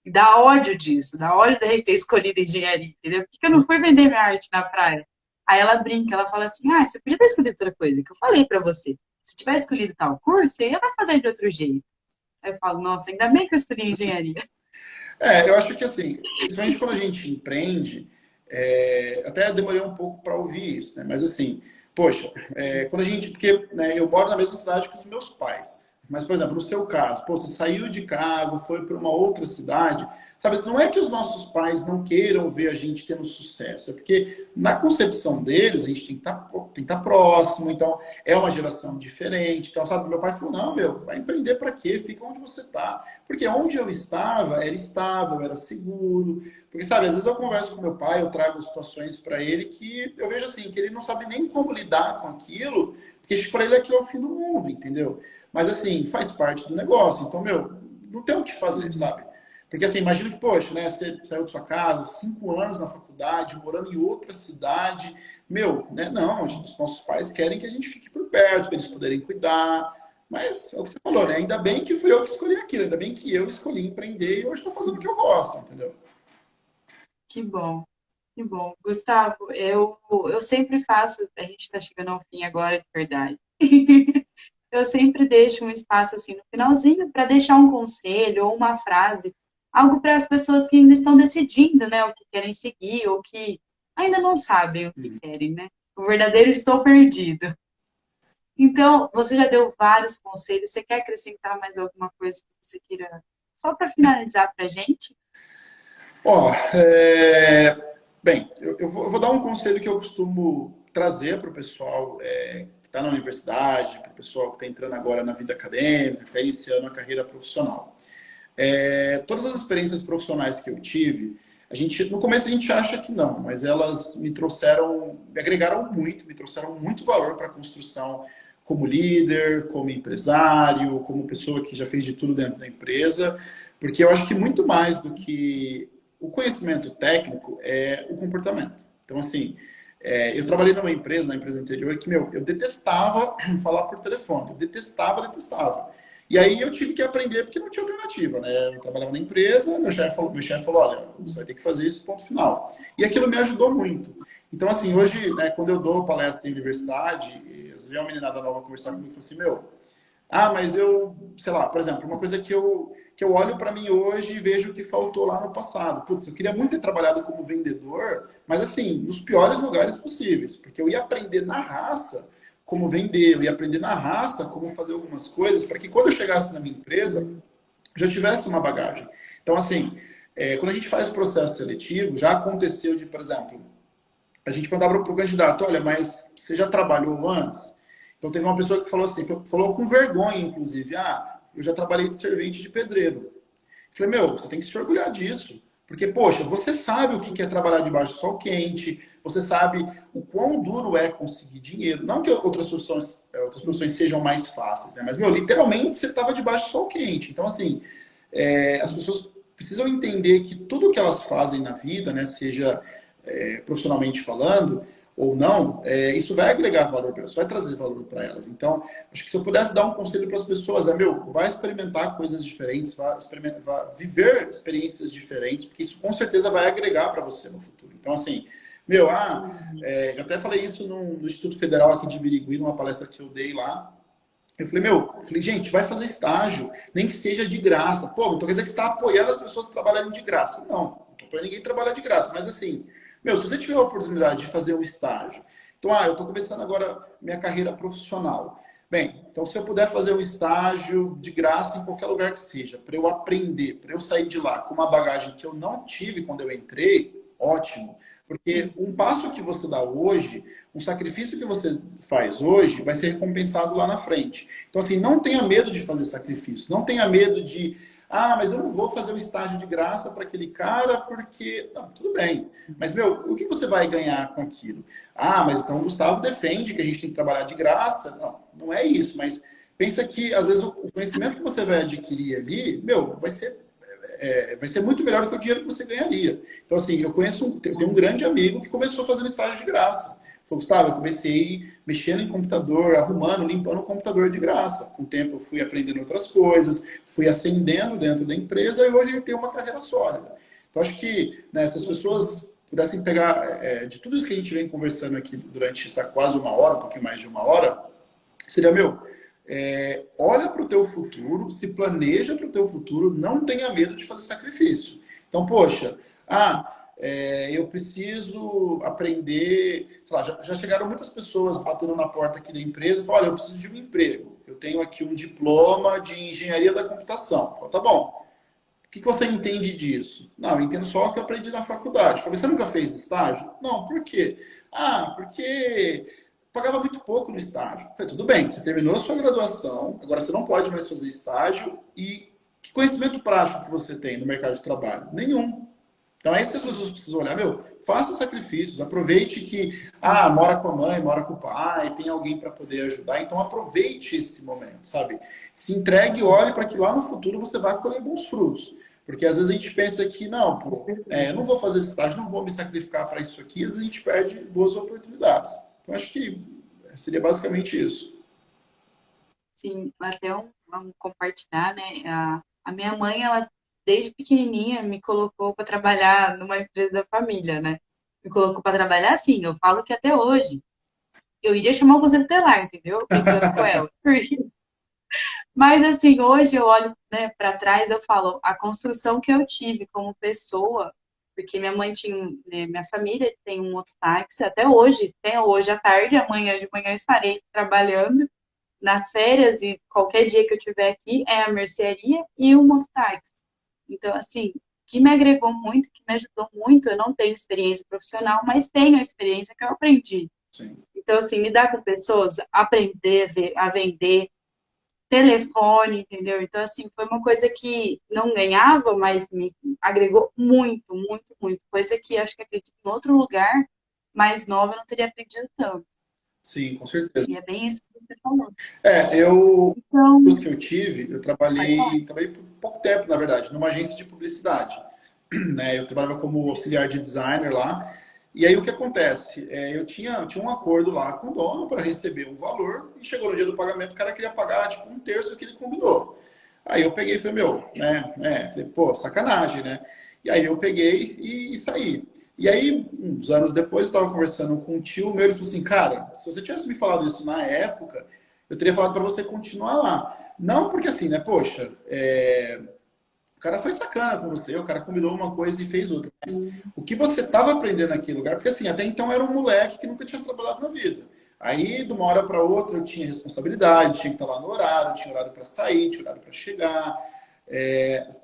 E dá ódio disso, dá ódio de ter escolhido engenharia, entendeu? Por que eu não fui vender minha arte na praia? Aí ela brinca, ela fala assim: você podia ter escolhido outra coisa, que eu falei pra você. Se tivesse escolhido tal curso, você ia fazer de outro jeito. Aí eu falo: nossa, ainda bem que eu escolhi engenharia. Eu acho que assim, principalmente quando a gente empreende, até demorei um pouco para ouvir isso, né? Mas assim, poxa, quando a gente, porque né, eu moro na mesma cidade que os meus pais. Mas, por exemplo, no seu caso, pô, você saiu de casa, foi para uma outra cidade, sabe? Não é que os nossos pais não queiram ver a gente tendo sucesso, é porque na concepção deles a gente tem que estar próximo, então é uma geração diferente. Então, sabe, meu pai falou: não, meu, vai empreender para quê? Fica onde você está. Porque onde eu estava era estável, era seguro. Porque, sabe, às vezes eu converso com meu pai, eu trago situações para ele que eu vejo assim, que ele não sabe nem como lidar com aquilo, porque para ele aquilo é o fim do mundo, entendeu? Mas, assim, faz parte do negócio. Então, meu, não tem o que fazer, sabe? Porque, assim, imagina que, poxa, né, você saiu de sua casa, 5 anos na faculdade, morando em outra cidade. Meu, né, não, os nossos pais querem que a gente fique por perto, para eles poderem cuidar. Mas é o que você falou, né? Ainda bem que fui eu que escolhi aquilo, ainda bem que eu escolhi empreender e hoje estou fazendo o que eu gosto, entendeu? Que bom, que bom. Gustavo, eu sempre faço, a gente está chegando ao fim agora, de verdade. Eu sempre deixo um espaço assim no finalzinho para deixar um conselho ou uma frase, algo para as pessoas que ainda estão decidindo, né, o que querem seguir ou que ainda não sabem o que querem, né? O verdadeiro estou perdido. Então, você já deu vários conselhos. Você quer acrescentar mais alguma coisa que você queira, só para finalizar para a gente? Ó, bem, eu vou dar um conselho que eu costumo trazer para o pessoal que está na universidade, para o pessoal que está entrando agora na vida acadêmica, que está iniciando a carreira profissional. Todas as experiências profissionais que eu tive, no começo a gente acha que não, mas elas me agregaram muito, me trouxeram muito valor para a construção como líder, como empresário, como pessoa que já fez de tudo dentro da empresa, porque eu acho que muito mais do que o conhecimento técnico é o comportamento. Então, assim, eu trabalhei numa empresa, na empresa anterior, que, meu, eu detestava falar por telefone. Eu detestava, detestava. E aí eu tive que aprender porque não tinha alternativa, né? Eu trabalhava na empresa, meu chefe falou, olha, você vai ter que fazer isso, ponto final. E aquilo me ajudou muito. Então, assim, hoje, né, quando eu dou palestra em universidade, às vezes vem uma meninada nova conversar comigo e fala assim, meu, mas eu, sei lá, por exemplo, uma coisa que eu olho para mim hoje e vejo que faltou lá no passado. Putz, eu queria muito ter trabalhado como vendedor, mas assim, nos piores lugares possíveis, porque eu ia aprender na raça como vender, eu ia aprender na raça como fazer algumas coisas, para que quando eu chegasse na minha empresa, já tivesse uma bagagem. Então, assim, quando a gente faz o processo seletivo, já aconteceu de, por exemplo, a gente mandava para o candidato, olha, mas você já trabalhou antes? Então teve uma pessoa que falou assim, falou com vergonha, inclusive, eu já trabalhei de servente de pedreiro. Eu falei, meu, você tem que se orgulhar disso. Porque, poxa, você sabe o que é trabalhar debaixo do sol quente, você sabe o quão duro é conseguir dinheiro. Não que outras profissões sejam mais fáceis, né? Mas, meu, literalmente você estava debaixo do sol quente. Então, assim, as pessoas precisam entender que tudo que elas fazem na vida, né, seja profissionalmente falando ou não, isso vai agregar valor para elas, vai trazer valor para elas. Então, acho que se eu pudesse dar um conselho para as pessoas, vai experimentar coisas diferentes, vai viver experiências diferentes, porque isso com certeza vai agregar para você no futuro. Então, assim, meu, eu até falei isso no Instituto Federal aqui de Birigui, numa palestra que eu dei lá. Eu falei, gente, vai fazer estágio, nem que seja de graça. Pô, então quer dizer que você está apoiando as pessoas a trabalharem de graça. Não estou apoiando ninguém a trabalhar de graça, mas assim, meu, se você tiver a oportunidade de fazer um estágio, então, eu estou começando agora minha carreira profissional. Bem, então se eu puder fazer um estágio de graça em qualquer lugar que seja, para eu aprender, para eu sair de lá com uma bagagem que eu não tive quando eu entrei, ótimo. Porque um passo que você dá hoje, um sacrifício que você faz hoje, vai ser recompensado lá na frente. Então, assim, não tenha medo de fazer sacrifício. Não tenha medo de, mas eu não vou fazer um estágio de graça para aquele cara porque. Não, tudo bem. Mas, meu, o que você vai ganhar com aquilo? Mas então o Gustavo defende que a gente tem que trabalhar de graça. Não, não é isso. Mas pensa que, às vezes, o conhecimento que você vai adquirir ali, meu, vai ser muito melhor do que o dinheiro que você ganharia. Então, assim, tenho um grande amigo que começou fazendo estágio de graça. Falou, Gustavo, eu comecei mexendo em computador, arrumando, limpando o computador de graça. Com o tempo eu fui aprendendo outras coisas, fui ascendendo dentro da empresa e hoje eu tenho uma carreira sólida. Então, acho que, né, se as pessoas pudessem pegar de tudo isso que a gente vem conversando aqui durante essa quase uma hora, um pouquinho mais de uma hora, seria, meu, olha para o teu futuro, se planeja para o teu futuro, não tenha medo de fazer sacrifício. Então, poxa, eu preciso aprender, sei lá, já chegaram muitas pessoas batendo na porta aqui da empresa e falaram, olha, eu preciso de um emprego, eu tenho aqui um diploma de engenharia da computação. Eu falo, tá bom, o que você entende disso? Não, eu entendo só o que eu aprendi na faculdade. Eu falei, você nunca fez estágio? Não, por quê? Porque pagava muito pouco no estágio. Eu falei, tudo bem, você terminou a sua graduação, agora você não pode mais fazer estágio e que conhecimento prático que você tem no mercado de trabalho? Nenhum. Então é isso que as pessoas precisam olhar. Meu, faça sacrifícios, aproveite que, mora com a mãe, mora com o pai, tem alguém para poder ajudar, então aproveite esse momento, sabe? Se entregue e olhe para que lá no futuro você vai colher bons frutos. Porque às vezes a gente pensa que, não, eu não vou fazer esse estágio, não vou me sacrificar para isso aqui, às vezes a gente perde boas oportunidades. Então acho que seria basicamente isso. Sim, até vamos compartilhar, né? A minha mãe, ela desde pequenininha me colocou para trabalhar numa empresa da família, né? Me colocou para trabalhar assim, eu falo que até hoje eu iria chamar o conselho tutelar, entendeu? Brincando com ela. Mas assim, hoje eu olho, né, para trás, eu falo, a construção que eu tive como pessoa Porque minha mãe tinha, né, minha família tem um mototáxi até hoje, tem hoje à tarde, amanhã de manhã eu estarei trabalhando nas férias e qualquer dia que eu tiver aqui é a mercearia e o mototáxi. Então, assim, que me agregou muito, que me ajudou muito, eu não tenho experiência profissional, mas tenho a experiência que eu aprendi. Sim. Então, assim, lidar com pessoas, aprender a vender, telefone, entendeu? Então, assim, foi uma coisa que não ganhava, mas me agregou muito, muito, muito. Coisa que acho que acredito em outro lugar, mais nova, eu não teria aprendido tanto. Sim, com certeza. E é bem isso que você falou. Os Então, que eu tive, eu pode falar. trabalhei por pouco tempo, na verdade, numa agência de publicidade. Né? Eu trabalhava como auxiliar de designer lá. E aí o que acontece? Eu tinha um acordo lá com o dono para receber um valor e chegou no dia do pagamento, o cara queria pagar tipo um terço do que ele combinou. Aí eu peguei e falei, meu, falei, pô, sacanagem, né? E aí eu peguei e saí. E aí, uns anos depois, eu estava conversando com um tio meu, ele falou assim, cara, se você tivesse me falado isso na época, eu teria falado para você continuar lá. Não porque assim, né, poxa, o cara foi sacana com você, o cara combinou uma coisa e fez outra. Mas o que você estava aprendendo naquele lugar, porque assim, até então era um moleque que nunca tinha trabalhado na vida. Aí, de uma hora para outra, eu tinha responsabilidade, tinha que estar lá no horário, tinha horário para sair, tinha horário para chegar.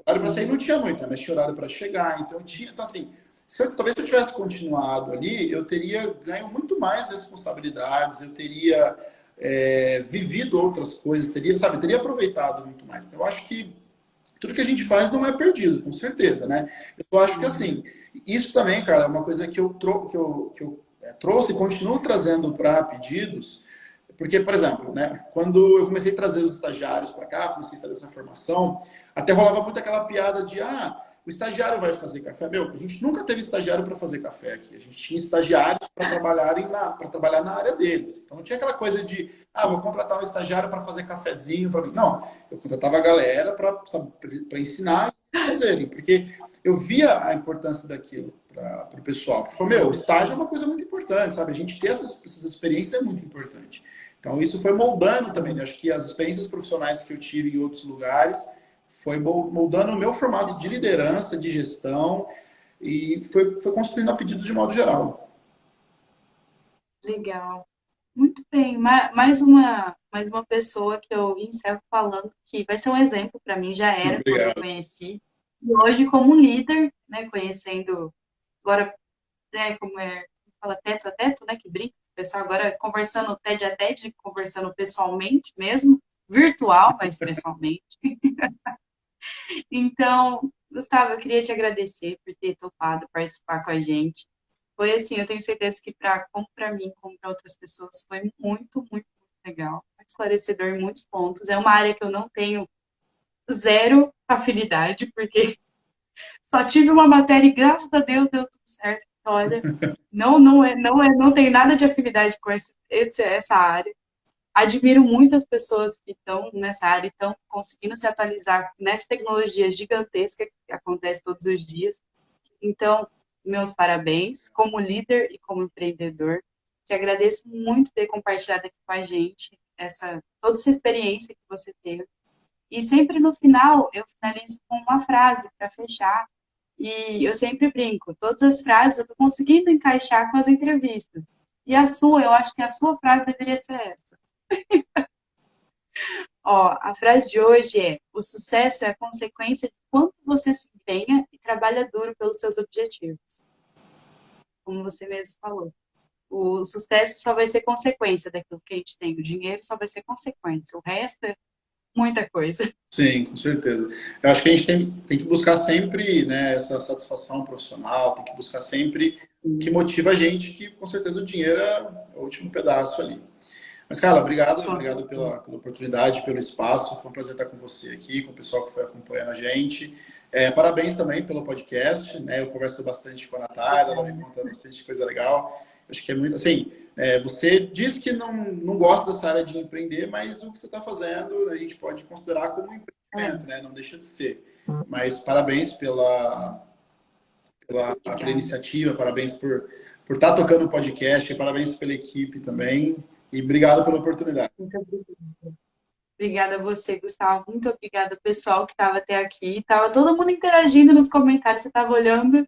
Horário para sair não tinha muito, né? Mas tinha horário para chegar. Então, tinha. Então, assim, talvez se eu tivesse continuado ali, eu teria ganho muito mais responsabilidades, eu teria vivido outras coisas, teria, sabe, teria aproveitado muito mais. Então, eu acho que tudo que a gente faz não é perdido, com certeza, né? Eu só acho que assim, isso também, cara, é uma coisa que trouxe e continuo trazendo para pedidos, porque, por exemplo, né, quando eu comecei a trazer os estagiários para cá, comecei a fazer essa formação, até rolava muito aquela piada de, o estagiário vai fazer café. Meu, a gente nunca teve estagiário para fazer café aqui. A gente tinha estagiários para trabalhar na área deles. Então não tinha aquela coisa de, vou contratar um estagiário para fazer cafezinho para mim. Não, eu contratava a galera para ensinar e fazerem, porque eu via a importância daquilo para o pessoal. Porque falou, meu, o estágio é uma coisa muito importante, sabe? A gente ter essas experiências é muito importante. Então, isso foi moldando também. Né? Acho que as experiências profissionais que eu tive em outros lugares foi moldando o meu formato de liderança, de gestão, e foi construindo a pedido de modo geral. Legal. Muito bem. Mais uma pessoa que eu encerro falando que vai ser um exemplo para mim, já era quando eu Obrigado. conheci. E hoje, como líder, né, conhecendo agora, né, como fala teto a teto, né, que brinca, o pessoal agora conversando TED a TED, conversando pessoalmente mesmo, virtual, mas pessoalmente. Então, Gustavo, eu queria te agradecer por ter topado participar com a gente. Foi assim, eu tenho certeza que como para mim, como para outras pessoas, foi muito, muito, muito legal, muito esclarecedor em muitos pontos. É uma área que eu não tenho zero afinidade, porque só tive uma matéria e graças a Deus deu tudo certo. Olha, não tem nada de afinidade com essa área. Admiro muitas pessoas que estão nessa área e estão conseguindo se atualizar nessa tecnologia gigantesca que acontece todos os dias. Então, meus parabéns como líder e como empreendedor. Te agradeço muito ter compartilhado aqui com a gente toda essa experiência que você teve. E sempre no final, eu finalizo com uma frase para fechar. E eu sempre brinco, todas as frases eu estou conseguindo encaixar com as entrevistas. E eu acho que a sua frase deveria ser essa. Ó, a frase de hoje é: o sucesso é a consequência de quanto você se empenha e trabalha duro pelos seus objetivos. Como você mesmo falou. O sucesso só vai ser consequência daquilo que a gente tem. O dinheiro só vai ser consequência. O resto é muita coisa. Sim, com certeza. Eu acho que a gente tem que buscar sempre, né, essa satisfação profissional, tem que buscar sempre o que motiva a gente, que com certeza o dinheiro é o último pedaço ali. Mas, Carla, obrigado pela oportunidade, pelo espaço. Foi um prazer estar com você aqui, com o pessoal que foi acompanhando a gente. Parabéns também pelo podcast, né? Eu converso bastante com a Natália, ela me conta bastante coisa legal. Acho que é muito assim. Você diz que não gosta dessa área de empreender, mas o que você está fazendo a gente pode considerar como um empreendimento, né? Não deixa de ser. Mas parabéns pela iniciativa, parabéns por estar tocando o podcast, parabéns pela equipe também. E obrigado pela oportunidade. Muito obrigada a você, Gustavo. Muito obrigada, pessoal que estava até aqui. Tava todo mundo interagindo nos comentários, você estava olhando.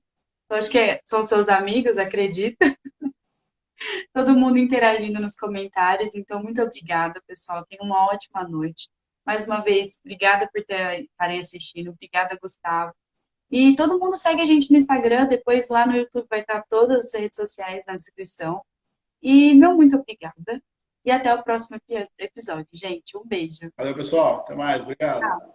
Eu acho que são seus amigos, acredito. Todo mundo interagindo nos comentários. Então, muito obrigada, pessoal. Tenham uma ótima noite. Mais uma vez, obrigada por estarem assistindo. Obrigada, Gustavo. E todo mundo segue a gente no Instagram. Depois lá no YouTube vai estar todas as redes sociais na descrição. E meu muito obrigada. E até o próximo episódio, gente. Um beijo. Valeu, pessoal. Até mais. Obrigado.